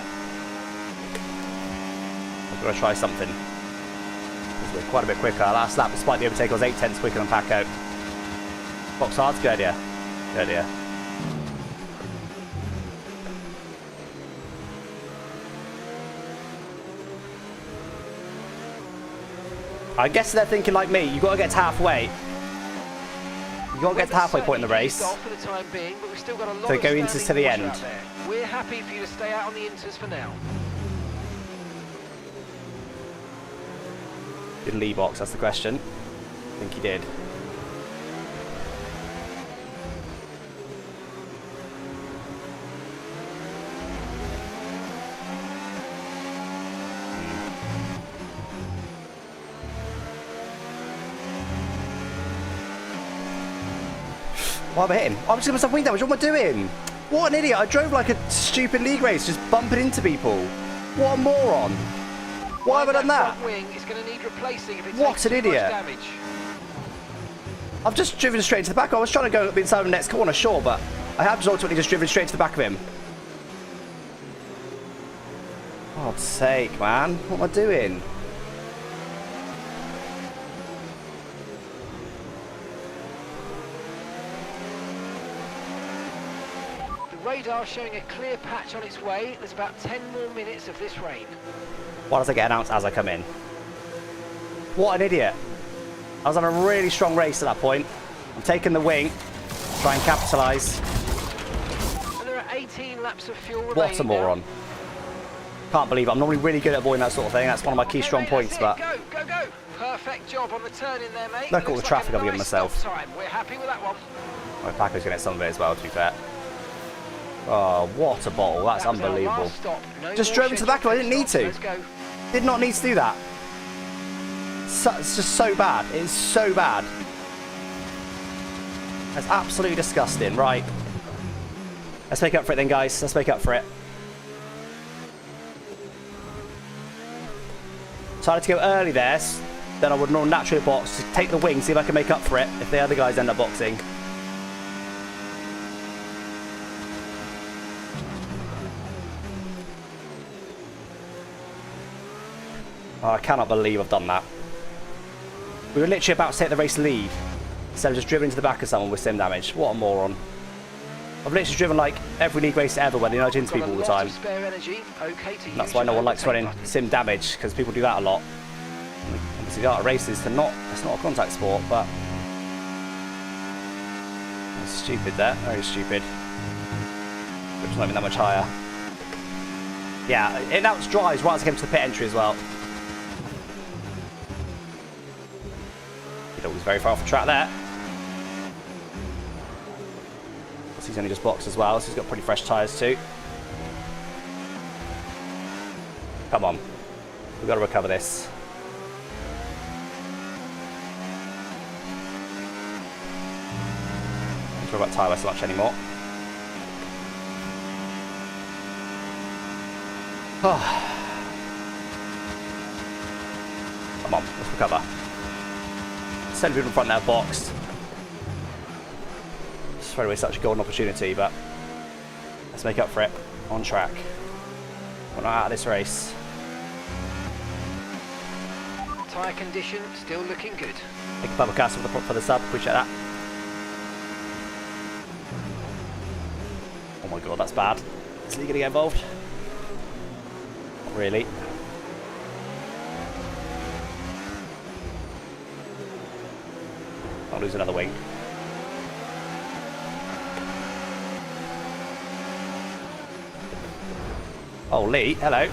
We're going to try something. We're quite a bit quicker. Last lap, despite the overtake, I was 0.8 quicker than Paco. Box hard's good idea. Good idea. I guess they're thinking like me, you've got to get to halfway. You've got to get to the halfway point in the race. So go into to the end. We're happy for you to stay out on the inters for now. Did Lee box, that's the question. I think he did. Why am I hitting? I'm just giving myself wing damage. What am I doing? What an idiot. I drove like a stupid league race, just bumping into people. What a moron. Why have I done that? Front wing is going to need replacing if it What takes an too much idiot. damage. I've just driven straight into the back. I was trying to go up inside the next corner, sure, but I have just ultimately just driven straight to the back of him. God's sake, man. What am I doing? The radar showing a clear patch on its way. There's about 10 more minutes of this rain. Why does it get announced as I come in? What an idiot. I was on a really strong race at that point. I'm taking the wing, try and capitalise. And there are 18 laps of fuel remaining. What a moron. Can't believe it. I'm normally really good at avoiding that sort of thing. That's one of my key Okay, strong mate, points, but go, go, go. Perfect job on the turn in there, mate. look at all the Looks traffic like I've a given nice myself. stop time. We're happy with that one. my Paco's going to get some of it as well, to be fair. Oh, what a bottle. That's That was our unbelievable. last stop. No Just more drove into the back of it. I didn't need scheduled to. pit stops. Let's go. Did not need to do that. It's just so bad. It is so bad. That's absolutely disgusting. Right. Let's make up for it then, guys. Let's make up for it. Decided to go early there. Then I would naturally box. Just take the wing, see if I can make up for it if the other guys end up boxing. Oh, I cannot believe I've done that. We were literally about to take the race lead instead of just driven into the back of someone with sim damage. What a moron. I've literally driven like every league race ever where they nudge into people all the time. And that's why no one likes running sim damage, because people do that a lot. Obviously the art of races, it's not a contact sport, but that's stupid there, very stupid. It's not even that much higher. Yeah, it now drives right as I came to the pit entry as well. He was very far off the track there. He's only just boxed as well, so he's got pretty fresh tyres too. Come on. We've got to recover this. Don't worry about tyre so much anymore. Come on, let's recover. Send people in front there, boxed. Throw away such a golden opportunity, but let's make up for it on track. We're not out of this race. Tyre condition still looking good. Thank you, Bubba Castle, for the sub. Appreciate that. Oh my god, that's bad. Is Lee going to get involved? Not really. I'll lose another wing. Oh, Lee, hello.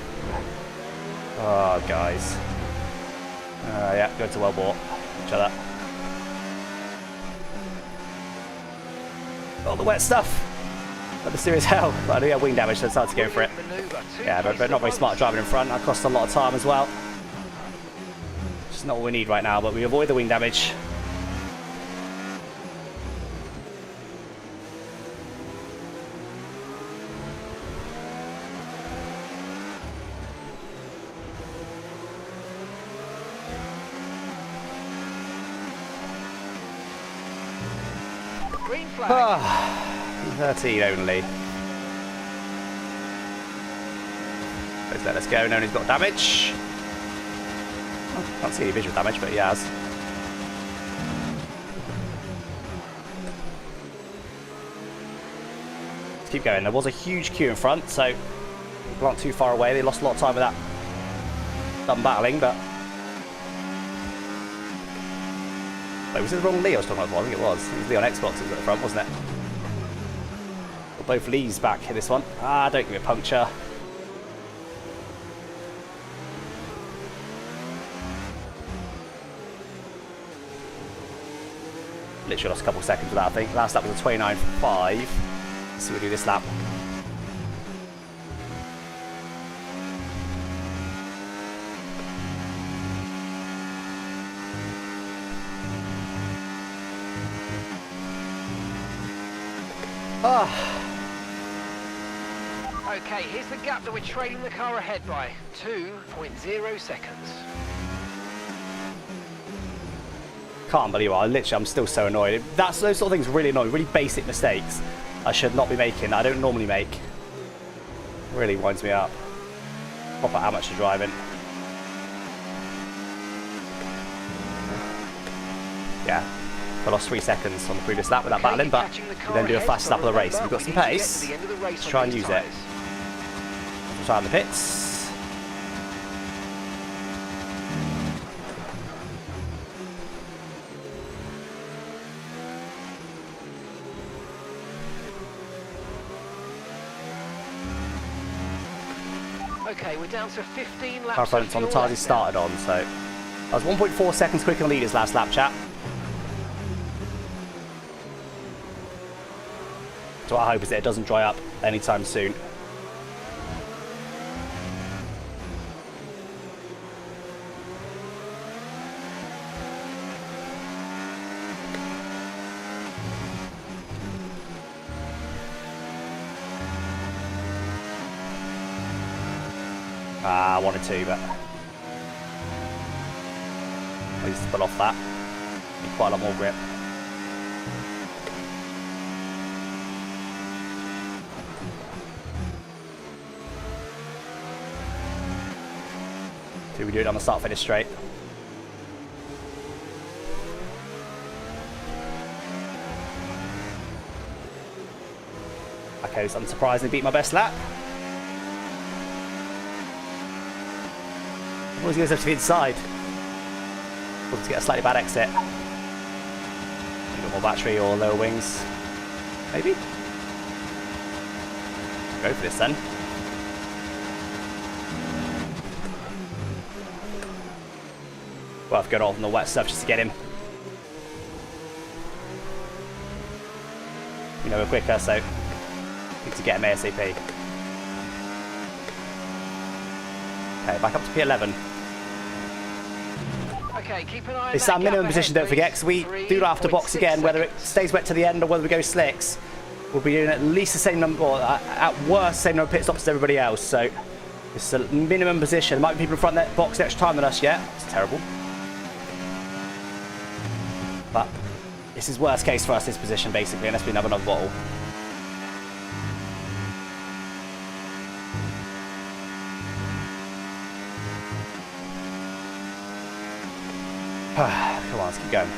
Oh, guys. Yeah, go to well bought. Each other. All the wet stuff. But the serious hell. But I do get wing damage, so I decided to go for it. Yeah, but not very smart driving in front. That cost a lot of time as well. It's not what we need right now, but we avoid the wing damage. Green flag. 13 only. Let's let us go. No one's got damage. Oh, can't see any visual damage, but he has. Let's keep going. There was a huge queue in front, so people aren't too far away. They lost a lot of time with that done battling, but wait, was it the wrong Lee I was talking about? I think it was. It was Lee on Xbox who was at the front, wasn't it? Got both Lees back in this one. Ah, don't give me a puncture. Literally lost a couple of seconds with that, I think. Last lap was a 29.5. Let's see what we do this lap. Okay, here's the gap that we're trailing the car ahead by. 2.0 seconds. Can't believe it. I'm still so annoyed. Those sort of things really annoying. Really basic mistakes I should not be making. That I don't normally make. Really winds me up. Pop out how much you're driving. Yeah. I lost 3 seconds on the previous lap without battling, but we then do a fast lap of the race. We've got some pace. Let's try and use it. We'll try on the pits. Okay, we're down to 15 laps. Our opponent's on the tires he started on, so I was 1.4 seconds quicker than leaders last lap, chat. So what I hope is that it doesn't dry up anytime soon. I wanted to, but I used to pull off that. Need quite a lot more grip. Do we do it on the start finish straight? Okay, so unsurprisingly beat my best lap. Always goes up to the inside. We'll to get a slightly bad exit. A bit more battery or lower wings. Maybe? Go for this then. Worth going off on the wet stuff just to get him. You know, we're quicker, so need to get him ASAP. Okay, back up to P11. Okay, keep an eye on It's our minimum position, don't forget, because we do not have to box again, whether it stays wet to the end or whether we go slicks. We'll be doing at least the same number, or at worst, same number of pit stops as everybody else. So it's a minimum position. There might be people in front that box extra time than us yet. It's terrible. But this is worst case for us, this position, basically, unless we have another bottle. Come on, let's keep going.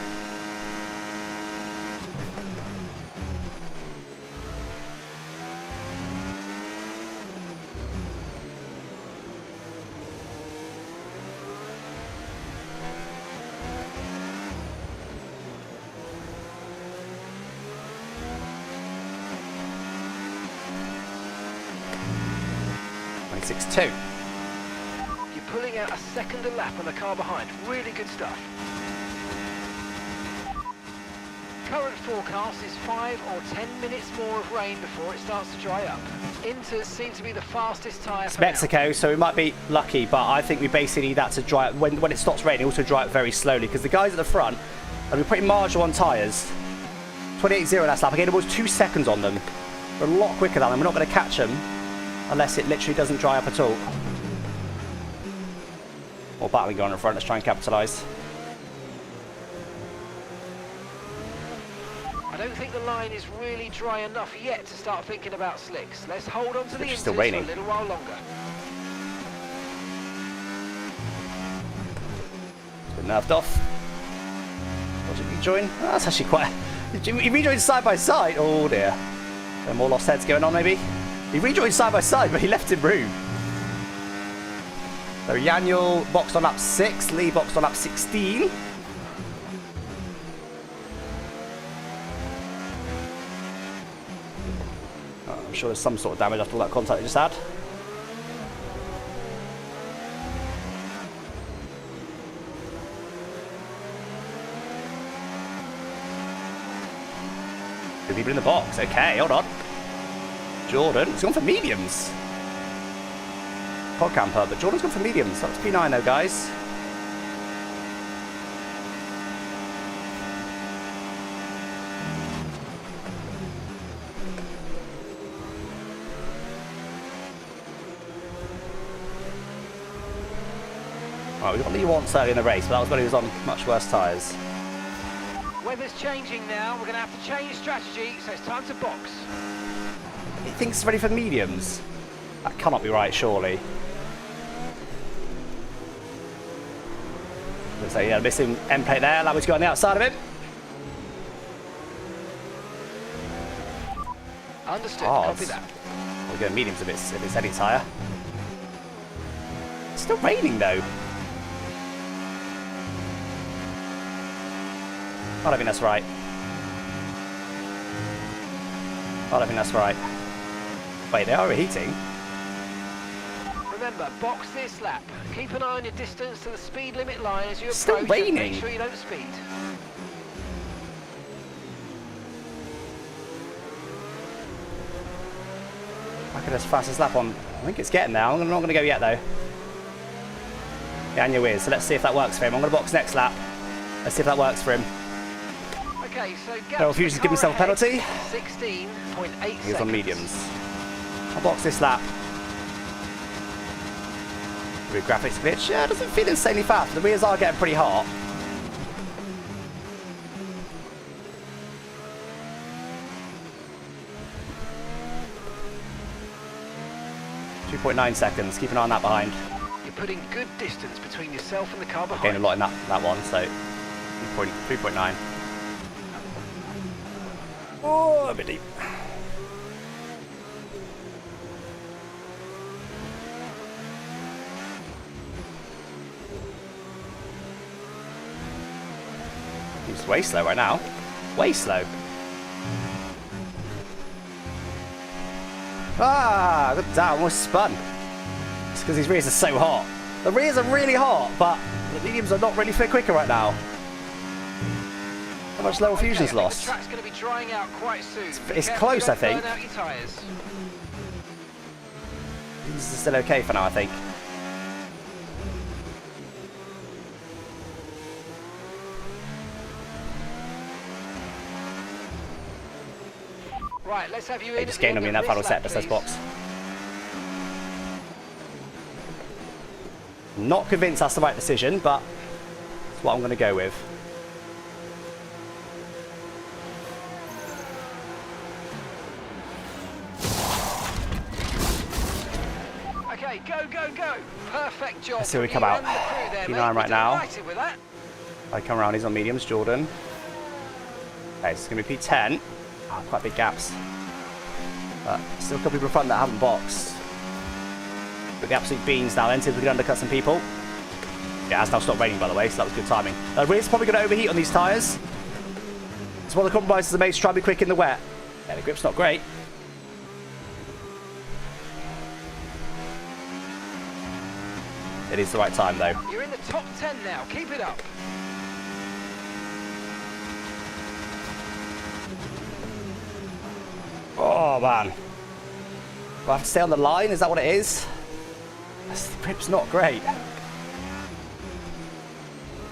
You're pulling out a second a lap on the car behind. Really good stuff. Current forecast is 5 or 10 minutes more of rain before it starts to dry up. Inters seem to be the fastest tyre. It's Mexico, so we might be lucky, but I think we basically need that to dry up. When it stops raining, also dry up very slowly, because the guys at the front are pretty marginal on tyres. 28.0 last lap. Again, it was 2 seconds on them. We're a lot quicker than them. We're not going to catch them unless it literally doesn't dry up at all. More battling going in front. Let's try and capitalise. I don't think the line is really dry enough yet to start thinking about slicks. Let's hold on to the still inters raining for a little while longer. Been nerfed off. What did you rejoin? Oh, that's actually quite... He rejoined side by side. Oh dear. There are more lost heads going on maybe? He rejoined side by side, but he left him room. So Yaniel boxed on lap 6, Lee boxed on lap 16. I'm sure there's some sort of damage after all that contact we just had. Two people in the box. Okay, hold on. Jordan, he's gone for mediums. Pod camper, but Jordan's gone for mediums. That's P9 though, guys. Right, we got Lee once early in the race, but that was when he was on much worse tyres. Weather's changing now. We're going to have to change strategy, so it's time to box. He thinks it's ready for mediums. That cannot be right, surely. So yeah, missing end plate there. Allow me to go on the outside of him. Understood. Oh, Copy that. We're going mediums if it's any tyre. It's still raining though. I don't think that's right. I don't think that's right. Wait, they are reheating. Remember, box this lap. Keep an eye on your distance to the speed limit line as you approach. Still raining. And make sure you don't speed. I could as fast as lap on. I think it's getting there. I'm not going to go yet though. Yeah, and you is. So let's see if that works for him. I'm going to box next lap. Let's see if that works for him. Okay, so No, Fusion's give himself a penalty. 16.8 He was on mediums. I'll box this lap. Rear graphics glitch. Yeah, it doesn't feel insanely fast. The rears are getting pretty hot. .9 seconds. Keep an eye on that behind. You're putting good distance between yourself and the car behind. Gained a lot in that one, so 3.9. Oh, a bit deep. He's way slow right now. Way slow. Ah, good down, almost spun. It's because these rears are so hot. The rears are really hot, but the mediums are not really fit quicker right now. How much level Fusion's lost? The track's going to be drying out quite soon. It's close, I think. Burn out your tyres. This is still okay for now, I think. Right, let's have you in. They just gained on me in that final set, that's box. Not convinced that's the right decision, but it's what I'm going to go with. Okay, go, go, go. Perfect job. Let's see where we come out. P9 right now. With that. I come around, he's on mediums, Jordan. Okay, it's going to be P10. Oh, quite big gaps. But still a couple people in front that haven't boxed. But the absolute beans now then, see if we can undercut some people. Yeah, it's now stopped raining by the way, so that was good timing. Rear's probably going to overheat on these tyres. It's one of the compromises I made to try and be quick in the wet. Yeah, the grip's not great. It is the right time though. You're in the top 10 now, keep it up. Oh man. Do I have to stay on the line? Is that what it is? The grip's not great. A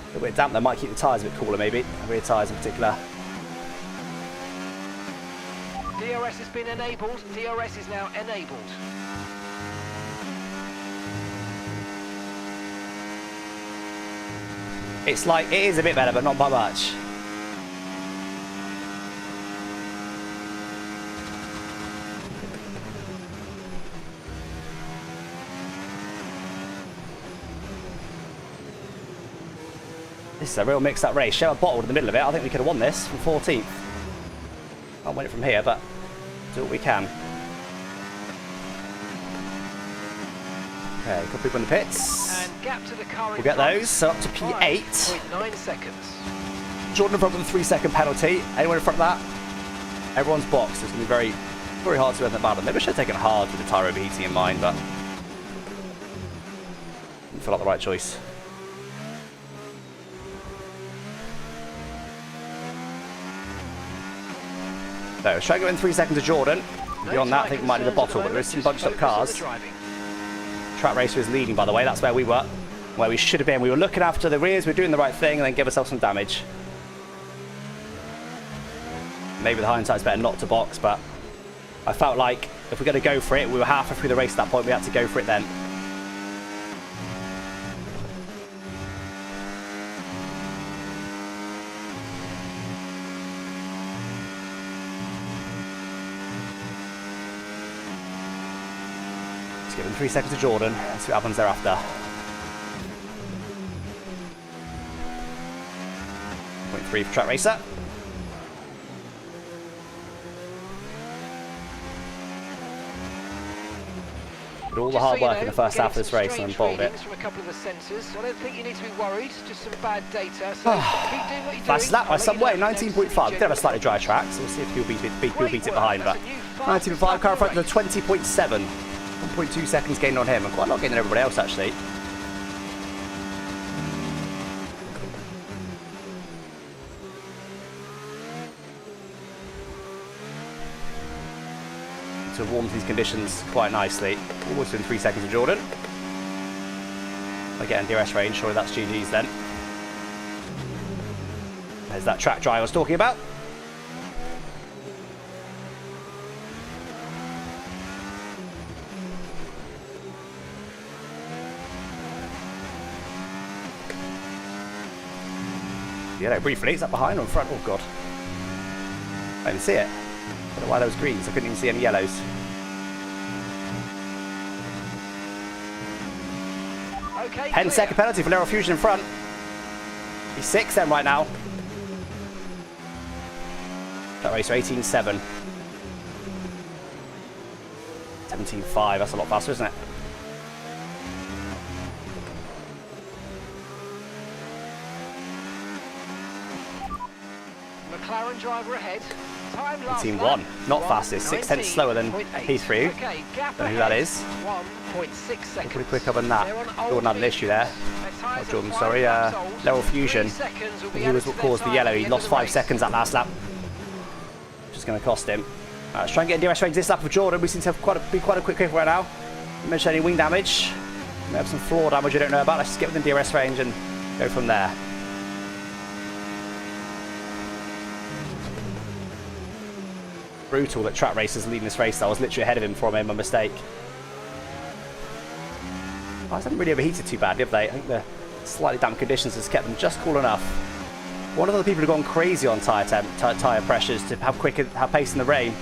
little bit of damp there might keep the tyres a bit cooler maybe. The rear tyres in particular. DRS has been enabled. DRS is now enabled. It's like, it is a bit better, but not by much. This is a real mixed-up race. Shell bottled in the middle of it. I think we could have won this from 14th. Can't win it from here, but do what we can. Okay, a couple people in the pits. And gap to the car We'll get those. So up to P8. 5.9 seconds. Jordan in front with a 3-second penalty. Anyone in front of that? Everyone's boxed. It's going to be very, very hard to do anything about it. Maybe I should have taken hard with the tyre overheating in mind, but didn't feel like the right choice. So, let's try to go in 3 seconds to Jordan. Beyond that, I think we might need a bottle, but there is some bunched up cars. Track Racer is leading, by the way. That's where we were, where we should have been. We were looking after the rears, we were doing the right thing, and then give ourselves some damage. Maybe the hindsight's better not to box, but I felt like if we're going to go for it, we were halfway through the race at that point, we had to go for it then. Give him 3 seconds to Jordan. Let's see what happens thereafter. 0.3 for Track Racer. Did all the hard work in the first half of this race and then bowled it. From a couple of the sensors, so I don't think you need to be worried. Just some bad data. So keep doing what you're Fast doing. lap by some way, 19.5. Did have a slightly dry track, so we'll see if he'll beat it behind. But 19.5, car in front to 20.7. 1.2 seconds gained on him, and quite a lot gained on everybody else actually. To warm to these conditions quite nicely. Almost in 3 seconds of Jordan. I get in DRS range, surely that's GG's then. There's that track dry I was talking about. Yeah, briefly, is that behind or in front? Oh god. I didn't see it. I don't know why those greens, I couldn't even see any yellows. Okay, 10-second penalty for Narrow Fusion in front. He's 6th then right now. That racer 18.7. 17.5, that's a lot faster, isn't it? McLaren driver ahead. Time last 18.1, not fastest, 6 tenths slower than P3. Okay, gap Don't know who that is. 1.6 seconds. Pretty quicker than that. Jordan had an issue there. Oh, Jordan, sorry. Level Fusion. He was what caused the yellow. He lost 5 seconds that last lap. Which is going to cost him. Let's try and get in DRS range this lap of Jordan. We seem to have be quite a quick kick right now. You mentioned any wing damage. We have some floor damage I don't know about. Let's just get within DRS range and go from there. Brutal that Track Racers leading this race. I was literally ahead of him before I made my mistake. I haven't really overheated too badly, have they? I think the slightly damp conditions has kept them just cool enough. One of the people who've gone crazy on tyre pressures to have pace in the rain.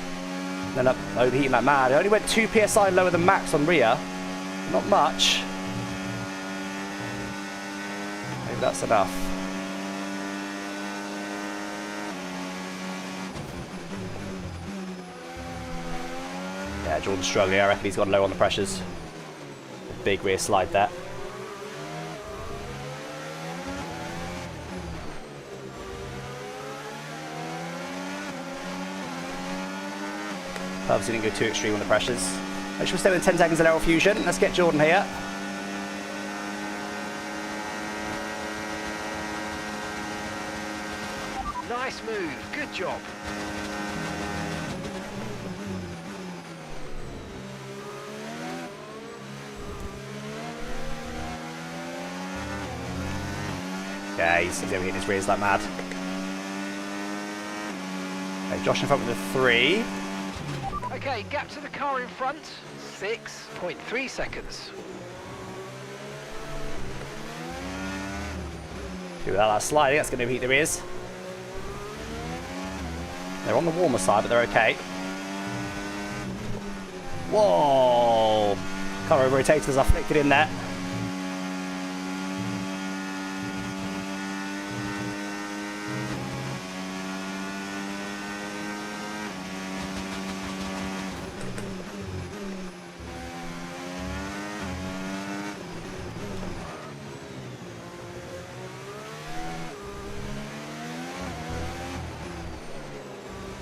Then up overheating like mad. It only went 2 psi lower than max on rear. Not much. Maybe that's enough. Yeah, Jordan's struggling. I reckon he's gone low on the pressures. A big rear slide there. Obviously didn't go too extreme on the pressures. Make sure we stay within 10 seconds of Narrow Fusion. Let's get Jordan here. Nice move. Good job. Yeah, he's overheating his rears like mad. Okay, Josh in front with a 3. Okay, gap to the car in front, 6.3 seconds. Without that sliding, that's going to overheat the rears. They're on the warmer side, but they're okay. Whoa! Car rotators are flicked in there.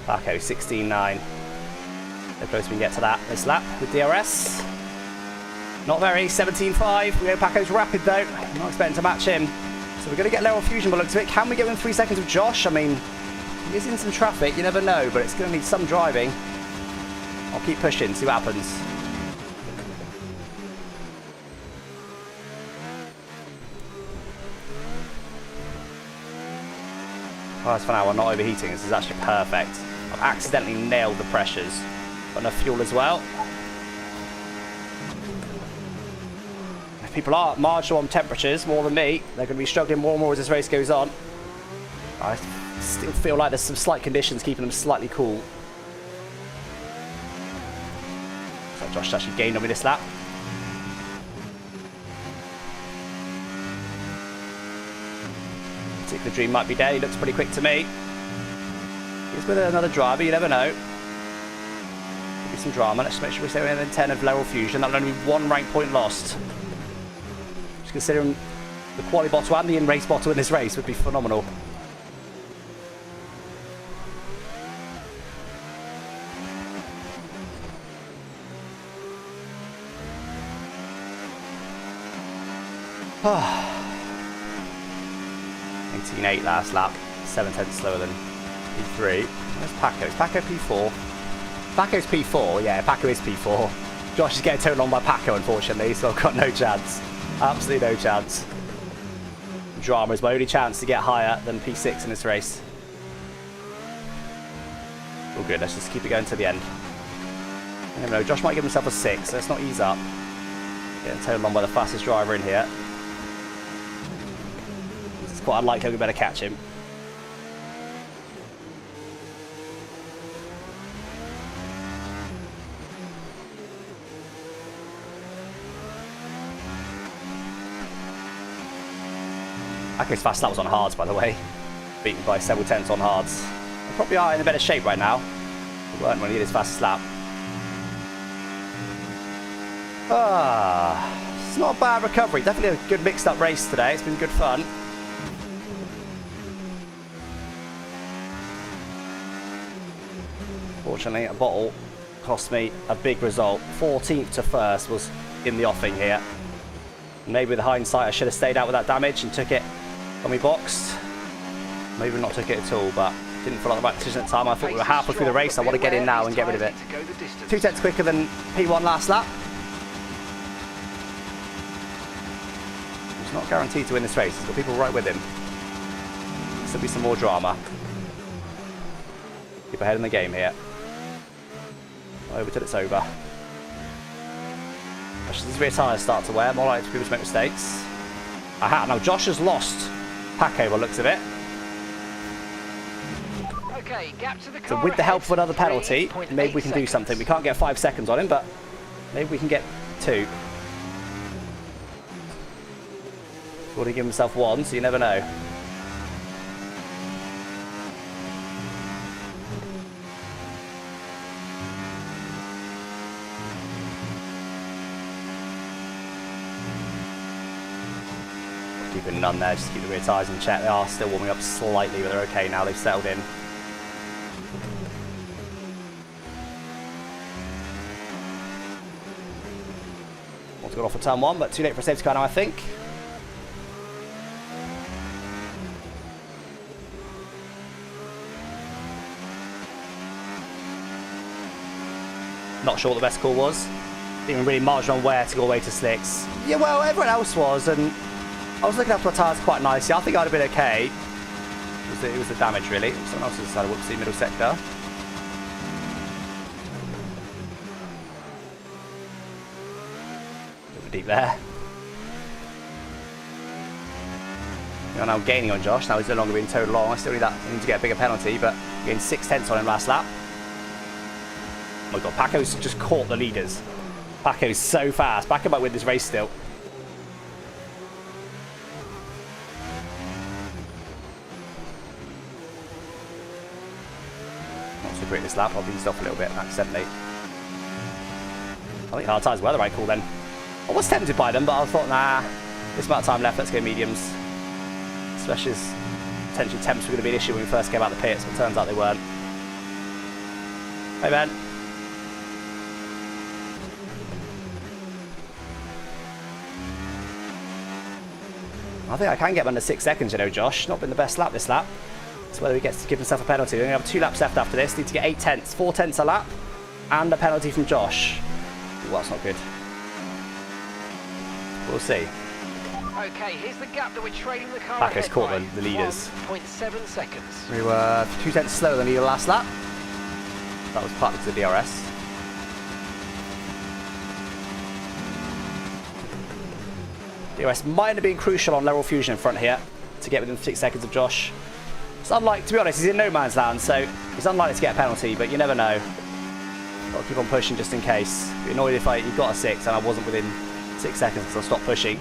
Paco 16.9. So close we can get to that this lap with DRS. Not very, 17.5. We know Paco's rapid though. I'm not expecting to match him. So we're going to get Narrow Fusion by the looks of it. Can we get within 3 seconds of Josh? I mean, he is in some traffic, you never know, but it's going to need some driving. I'll keep pushing, see what happens. As for now, I'm not overheating. This is actually perfect. I've accidentally nailed the pressures. Got enough fuel as well. If people are marginal on temperatures more than me, they're going to be struggling more and more as this race goes on. I still feel like there's some slight conditions keeping them slightly cool. So Josh actually gained on me this lap. particular dream might be dead. He looks pretty quick to me. He's with another driver, you never know. Could be some drama. Let's make sure we stay within 10 of Lateral Fusion. That'll only be 1 rank point lost. Just considering the quali bottle and the in-race bottle in this race would be phenomenal. Ah. 18.8 last lap, 7 tenths slower than P3. Where's Paco? Is Paco P4? Paco's P4, yeah, Paco is P4. Josh is getting towed along by Paco, unfortunately, so I've got no chance. Absolutely no chance. Drama is my only chance to get higher than P6 in this race. All good, let's just keep it going to the end. I don't know, Josh might give himself a 6, so let's not ease up. Getting towed along by the fastest driver in here. It's quite unlikely we better catch him. Paco's fast lap was on hards, by the way. Beaten by several tenths on hards. They probably are in a better shape right now. They weren't when he did his fastest lap. It's not a bad recovery. Definitely a good mixed up race today. It's been good fun. Fortunately, a bottle cost me a big result. 14th to 1st was in the offing here. Maybe with hindsight, I should have stayed out with that damage and took it when we boxed. Maybe not took it at all, but didn't feel like the right decision at the time. I thought we were halfway through the race. I want to get in now and get rid of it. 2 tenths quicker than P1 last lap. He's not guaranteed to win this race. He's got people right with him. There'll be some more drama. Keep ahead in the game here. Over till it's over. His rear tyres start to wear. More likely for people to make mistakes. Aha, now Josh has lost Paco by the looks of it. Okay, gap to the car So with the help of another penalty, maybe we can do something. We can't get 5 seconds on him, but maybe we can get 2. He's already given himself 1, so you never know. Keeping none there, just keep the rear tyres in check. They are still warming up slightly, but they're okay now. They've settled in. Want to go off for turn 1, but too late for a safety car now, I think. Not sure what the best call was. Didn't even really margin on where to go away to slicks. Yeah, well, everyone else was, and I was looking after my tyres quite nicely. I think I'd have been okay. It was the damage, really. Someone else has decided whoopsie, middle sector. A bit deep there. You know, now I'm gaining on Josh. Now he's no longer being towed along. I still need that. I need to get a bigger penalty, but gained 6 tenths on him last lap. Oh my god, Paco's just caught the leaders. Paco's so fast. Paco might win this race still. Great this lap, I've eased off a little bit accidentally. I think hard tyres were the right call then. I was tempted by them, but I thought, nah, this amount of time left, let's go mediums. Especially as potentially temps were going to be an issue when we first came out of the pits, but it turns out they weren't. Hey man. I think I can get under 6 seconds, you know, Josh. Not been the best lap this lap. So whether he gets to give himself a penalty. We only have 2 laps left after this. Need to get 8 tenths, 4 tenths a lap, and a penalty from Josh. Ooh, that's not good. We'll see. Okay, here's the gap that we're trailing the car. Paco's caught the leaders. 1.7 seconds. We were 2 tenths slower than the last lap. That was partly to the DRS. DRS might have been crucial on Lateral Fusion in front here to get within 6 seconds of Josh. It's unlikely, to be honest, he's in no man's land, so he's unlikely to get a penalty, but you never know. Got to keep on pushing just in case. Be annoyed if he got a 6 and I wasn't within 6 seconds because I stopped pushing.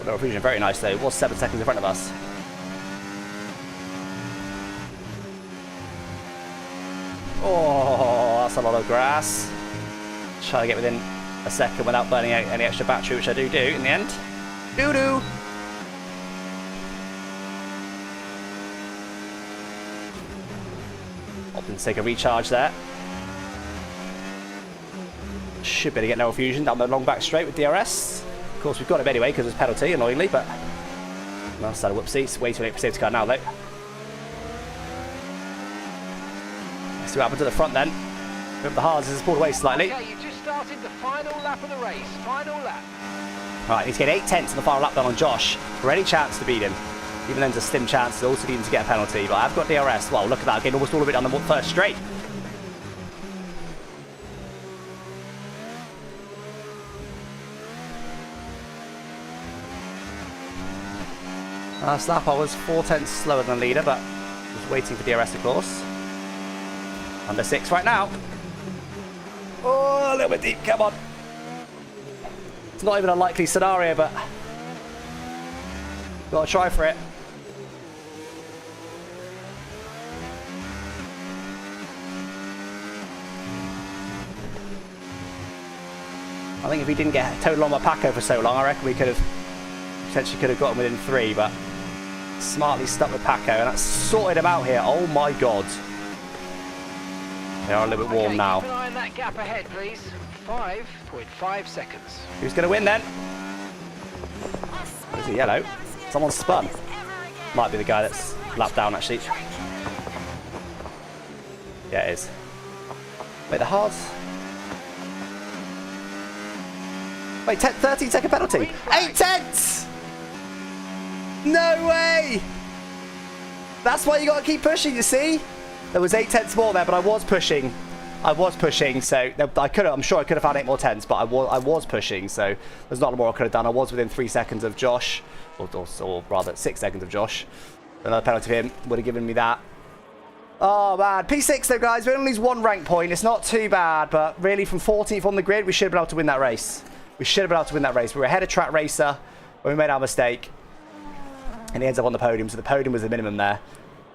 No fusion, very nice though. It was 7 seconds in front of us. Oh, that's a lot of grass. Try to get within a second without burning out any extra battery, which I do in the end. Doo-doo! Opting to take a recharge there. Should be able to get no fusion down the long back straight with DRS. Of course, we've got him anyway because it's penalty, annoyingly, but that's a whoopsie. It's way too late for safety car now, though. Let's see what happens to the front then. With the hards, this is pulled away slightly. Okay, you just started the final lap of the race. Final lap. Right, need to get 8 tenths in the final lap done on Josh for any chance to beat him. Even then, there's a slim chance. There's also needing to get a penalty, but I've got DRS. Wow, look at that. Again, almost all of it down the first straight. Last lap I was 4 tenths slower than the leader, but was waiting for DRS, of course. Under 6 right now. Oh, a little bit deep, come on. It's not even a likely scenario, but gotta try for it. I think if we didn't get total on my Paco for so long, I reckon we could have potentially gotten within 3, but smartly stuck with Paco, and that's sorted him out here. Oh my god. They are a little bit warm now. Keep an eye on that gap ahead, please. 5.5 seconds. Who's going to win then? Is it yellow? Someone spun. Might be the guy that's lapped down, actually. Yeah, it is. Wait, the hards. Wait, 13-second penalty. 8 tenths! No way! That's why you got to keep pushing, you see? There was 8 tenths more there, but I was pushing. So I'm sure I could have had 8 more tenths, but I was pushing, so there's not a lot more I could have done. I was within 3 seconds of Josh, or rather 6 seconds of Josh. Another penalty for him would have given me that. Oh man, P6 though, guys. We only lose 1 rank point. It's not too bad, but really from 14th on the grid, we should have been able to win that race. We should have been able to win that race. We were ahead of Track Racer when we made our mistake, and he ends up on the podium. So the podium was the minimum there,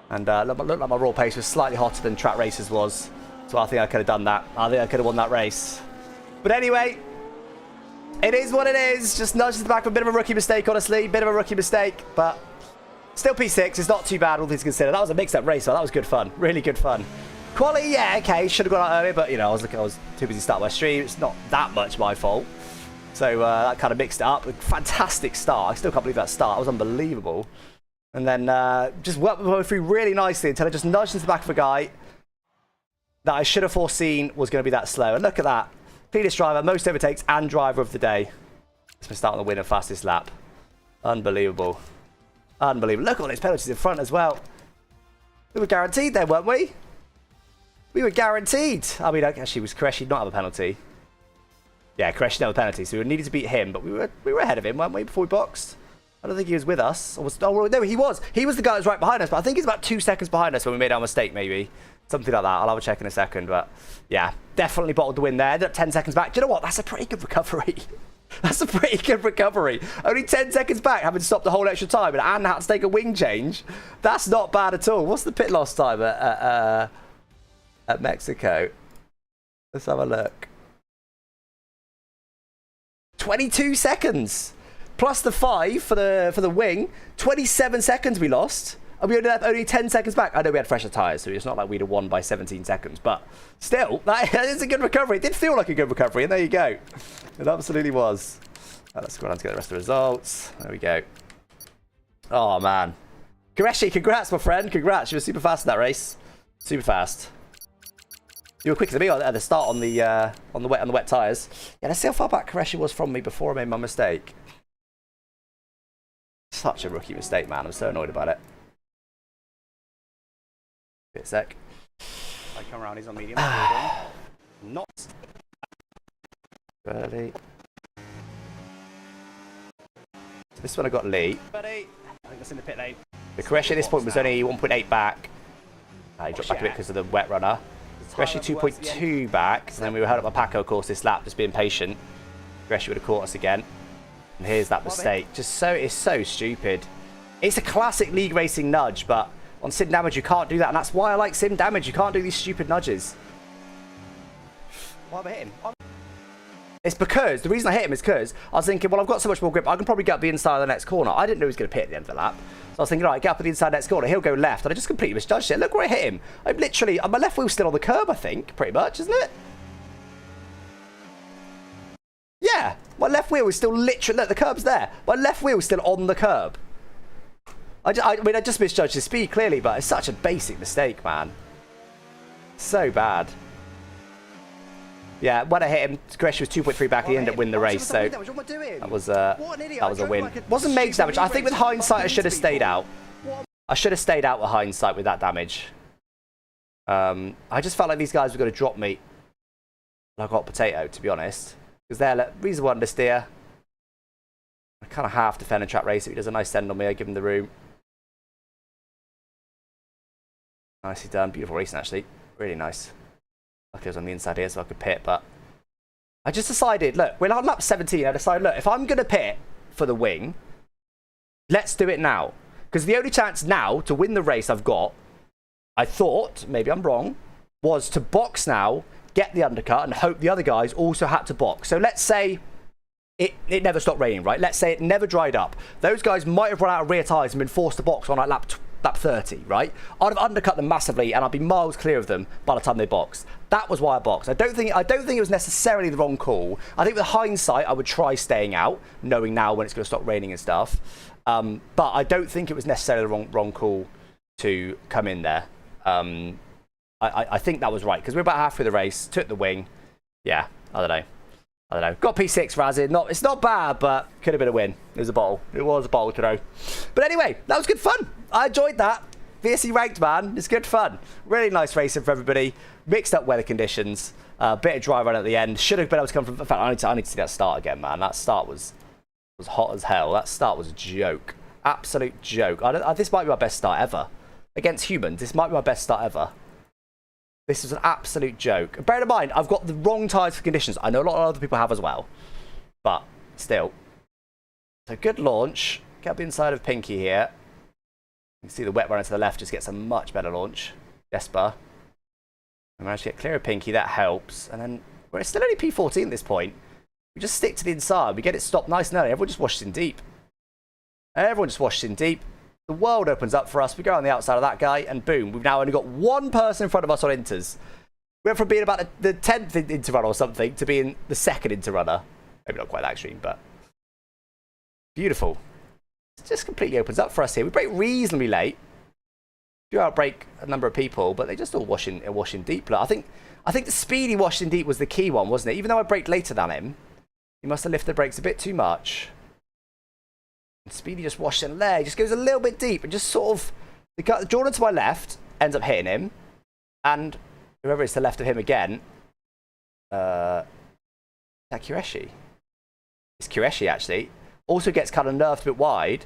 and looked like my raw pace was slightly hotter than Track Racer's was. So I think I could have done that. I think I could have won that race. But anyway, it is what it is. Just nudged the back for a bit of a rookie mistake, honestly. Bit of a rookie mistake, but still P6. It's not too bad, all things considered. That was a mixed-up race, so that was good fun. Really good fun. Quality, yeah, okay. Should have gone out earlier, but, you know, I was too busy starting my stream. It's not that much my fault. So that kind of mixed it up. A fantastic start. I still can't believe that start. It was unbelievable. And then just worked my way through really nicely until I just nudged into the back of a guy that I should have foreseen was going to be that slow. And look at that. Cleanest driver, most overtakes, and driver of the day. It's been starting the win and fastest lap. Unbelievable. Unbelievable. Look at all those penalties in front as well. We were guaranteed there, weren't we? We were guaranteed. I mean, actually, was Koreshi not have a penalty? Yeah, Koreshi didn't have a penalty, so we needed to beat him. But we were ahead of him, weren't we, before we boxed? I don't think he was with us. Oh, no, he was. He was the guy that was right behind us, but I think he's about 2 seconds behind us when we made our mistake, maybe. Something like that. I'll have a check in a second, but yeah, definitely bottled the win there. Ended up 10 seconds back. Do you know what? That's a pretty good recovery. That's a pretty good recovery. Only 10 seconds back, having stopped the whole extra time, and Anne had to take a wing change. That's not bad at all. What's the pit loss time at Mexico? Let's have a look. 22 seconds. Plus the 5 for the wing. 27 seconds we lost. And we only 10 seconds back. I know we had fresher tyres, so it's not like we'd have won by 17 seconds. But still, that is a good recovery. It did feel like a good recovery, and there you go. It absolutely was. Let's go on to get the rest of the results. There we go. Oh, man. Koreshi, congrats, my friend. Congrats. You were super fast in that race. Super fast. You were quicker than me at the start on the wet tyres. Yeah, let's see how far back Koreshi was from me before I made my mistake. Such a rookie mistake, man. I'm so annoyed about it. Bit sec. I come around, he's on medium. Not early. So this one I got Lee. Buddy, I think that's in the pit lane. The Koreshi at this point was only 1.8 back. He dropped back a bit because of the wet runner. Koreshi 2.2 back. So then we were held up by Paco, of course, this lap, just being patient. Koreshi would have caught us again. And here's that mistake. It's so stupid. It's a classic league racing nudge, but on sim damage you can't do that, and that's why I like sim damage. You can't do these stupid nudges. Why am I hitting? It's because, the reason I hit him is because I was thinking, well, I've got so much more grip, I can probably get up the inside of the next corner. I didn't know he was going to pit at the end of the lap. So I was thinking, all right, get up at the inside of the next corner, he'll go left, and I just completely misjudged it. Look where I hit him. I'm literally, my left wheel's still on the curb, I think, pretty much, isn't it? Yeah, my left wheel is still literally, look, the curb's there. My left wheel is still on the curb. I just misjudged his speed, clearly, but it's such a basic mistake, man. So bad. Yeah, when I hit him, Gresh was 2.3 back. He ended up winning the race, so that was a win. Wasn't major damage. I think with hindsight, I should have stayed out. I should have stayed out with hindsight with that damage. I just felt like these guys were going to drop me like a hot potato, to be honest. Because they're like, reasonable understeer. I kind of half defend a track race. If he does a nice send on me, I give him the room. Nicely done. Beautiful racing, actually. Really nice. Luckily I was on the inside here so I could pit, but I just decided, look, we're on lap 17. I decided, look, if I'm going to pit for the wing, let's do it now. Because the only chance now to win the race I've got, I thought, maybe I'm wrong, was to box now, get the undercut, and hope the other guys also had to box. So let's say it never stopped raining, right? Let's say it never dried up. Those guys might have run out of rear tyres and been forced to box on like lap 30, right? I'd have undercut them massively and I'd be miles clear of them by the time they boxed. That was why I boxed. I don't think it was necessarily the wrong call. I think with hindsight, I would try staying out, knowing now when it's going to stop raining and stuff. But I don't think it was necessarily the wrong call to come in there. I think that was right because we're about halfway the race, took the wing. Yeah, I don't know. Got P6 Razzie. It's not bad, but could have been a win. It was a bottle. It was a bottle today. But anyway, that was good fun. I enjoyed that. VSE ranked, man. It's good fun. Really nice racing for everybody. Mixed up weather conditions. Bit of dry run at the end. Should have been able to come from... In fact, I need to see that start again, man. That start was hot as hell. That start was a joke. Absolute joke. This might be my best start ever. Against humans, this might be my best start ever. This was an absolute joke. Bear in mind, I've got the wrong tyres for conditions. I know a lot of other people have as well. But still. So good launch. Get up the inside of Pinky here. You can see the wet runner to the left just gets a much better launch. Jesper. I managed to get clear of Pinky. That helps. And then we're still only P14 at this point. We just stick to the inside. We get it stopped nice and early. Everyone just washes in deep. Everyone just washes in deep. The world opens up for us. We go on the outside of that guy, and boom, we've now only got one person in front of us on inters. We went from being about the 10th interrunner or something to being the second interrunner. Maybe not quite that extreme, but beautiful. It just completely opens up for us here. We break reasonably late. Do outbreak a number of people, but they just all wash in deep. I think the speedy wash in deep was the key one, wasn't it? Even though I braked later than him, he must have lifted the brakes a bit too much. And Speedy just washed in there. He just goes a little bit deep and just sort of... Jordan to my left ends up hitting him. And whoever is to the left of him again... Is that Qureshi? It's Qureshi, actually. Also gets kind of nerfed a bit wide.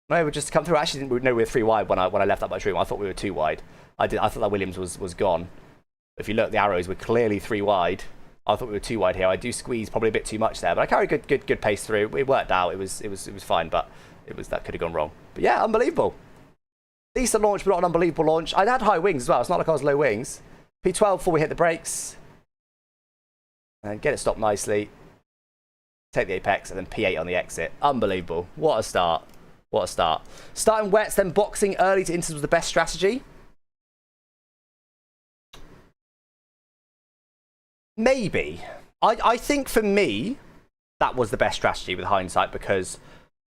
I'm able just to come through. I actually didn't know we were 3 wide when I left that much room. I thought we were 2 wide. I thought that Williams was gone. If you look at the arrows, we're clearly 3 wide. I thought we were 2 wide here. I do squeeze probably a bit too much there, but I carry good pace through. It worked out. It was fine, but that could have gone wrong. But yeah, unbelievable. Decent launch, but not an unbelievable launch. I had high wings as well. It's not like I was low wings. P12 before we hit the brakes, and get it stopped nicely. Take the apex and then P8 on the exit. Unbelievable. What a start. What a start. Starting wets, then boxing early to inters was the best strategy. Maybe. I think for me, that was the best strategy with hindsight because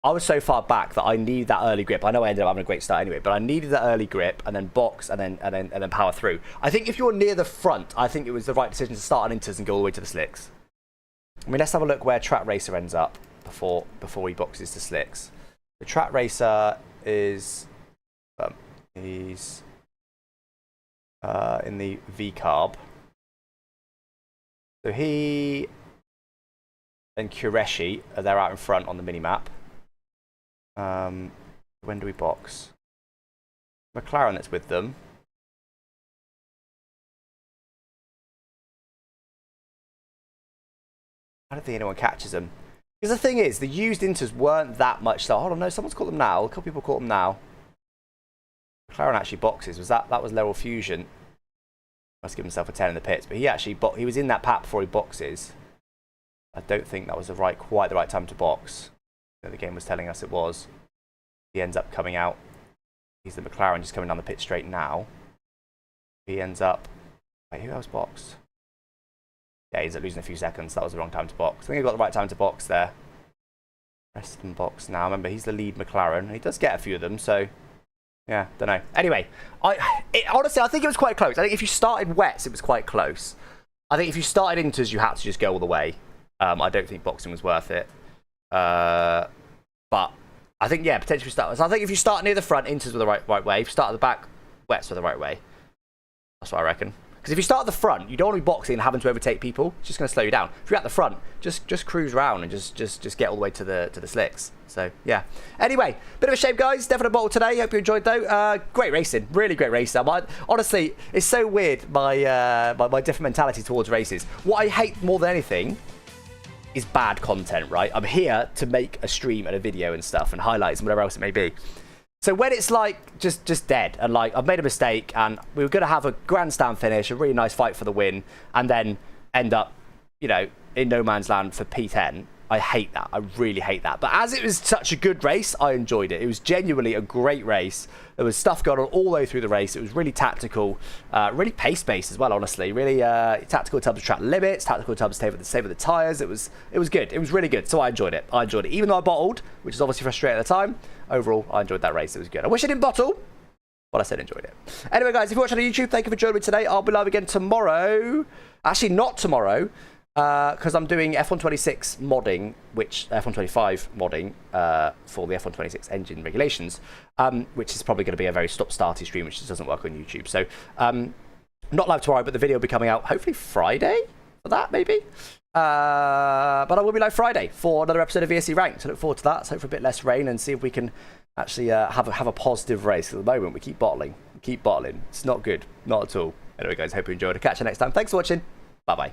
I was so far back that I needed that early grip. I know I ended up having a great start anyway, but I needed that early grip and then box and then power through. I think if you're near the front, I think it was the right decision to start on inters and go all the way to the slicks. I mean, let's have a look where Track Racer ends up before he boxes to slicks. The Track Racer is he's in the V carb. So he and Qureshi are there out in front on the mini-map. When do we box? McLaren that's with them. I don't think anyone catches them. Because the thing is, the used inters weren't that much. So hold on, no, someone's caught them now. A couple people caught them now. McLaren actually boxes. Was that was Level Fusion? Must give himself a 10 in the pits, but he actually he was in that pack before he boxes. I don't think that was quite the right time to box. The game was telling us it was. He ends up coming out. He's the McLaren just coming down the pit straight now. He ends up. Wait, who else boxed? Yeah, he ends up losing a few seconds. That was the wrong time to box. I think he got the right time to box there. Rest of them box now. Remember, he's the lead McLaren. He does get a few of them, so yeah, don't know. Anyway, honestly, I think it was quite close. I think if you started wets, it was quite close. I think if you started inters, you had to just go all the way. I don't think boxing was worth it. But I think, yeah, potentially start. So I think if you start near the front, inters were the right way. If you start at the back, wets were the right way. That's what I reckon. Because if you start at the front, you don't want to be boxing and having to overtake people. It's just going to slow you down. If you're at the front, just cruise around and just get all the way to the slicks. So yeah. Anyway, bit of a shame, guys. Definite bottle today. Hope you enjoyed though. Great racing, really great racing. Honestly, it's so weird my different mentality towards races. What I hate more than anything is bad content. Right? I'm here to make a stream and a video and stuff and highlights and whatever else it may be. So when it's like just dead and like I've made a mistake and we were going to have a grandstand finish, a really nice fight for the win, and then end up, you know, in no man's land for P10, I hate that. I really hate that. But as it was such a good race, I enjoyed it. It was genuinely a great race. There was stuff going on all the way through the race. It was really tactical, really pace-based as well, honestly. Really tactical in terms of track limits, tactical in terms of saving the tyres. It was good. It was really good. So I enjoyed it. Even though I bottled, which is obviously frustrating at the time, overall, I enjoyed that race. It was good. I wish I didn't bottle, but I said enjoyed it. Anyway, guys, if you're watching on YouTube, thank you for joining me today. I'll be live again tomorrow. Actually, not tomorrow. Because I'm doing F126 modding, which F125 modding for the F126 engine regulations, which is probably going to be a very stop-starty stream, which just doesn't work on YouTube. So not live tomorrow, but the video will be coming out hopefully Friday for that, maybe. But I will be live Friday for another episode of VSE Ranked. So look forward to that. So hope for a bit less rain and see if we can actually have a positive race. At the moment, we keep bottling. It's not good, not at all. Anyway, guys, hope you enjoyed. I'll catch you next time. Thanks for watching. Bye-bye.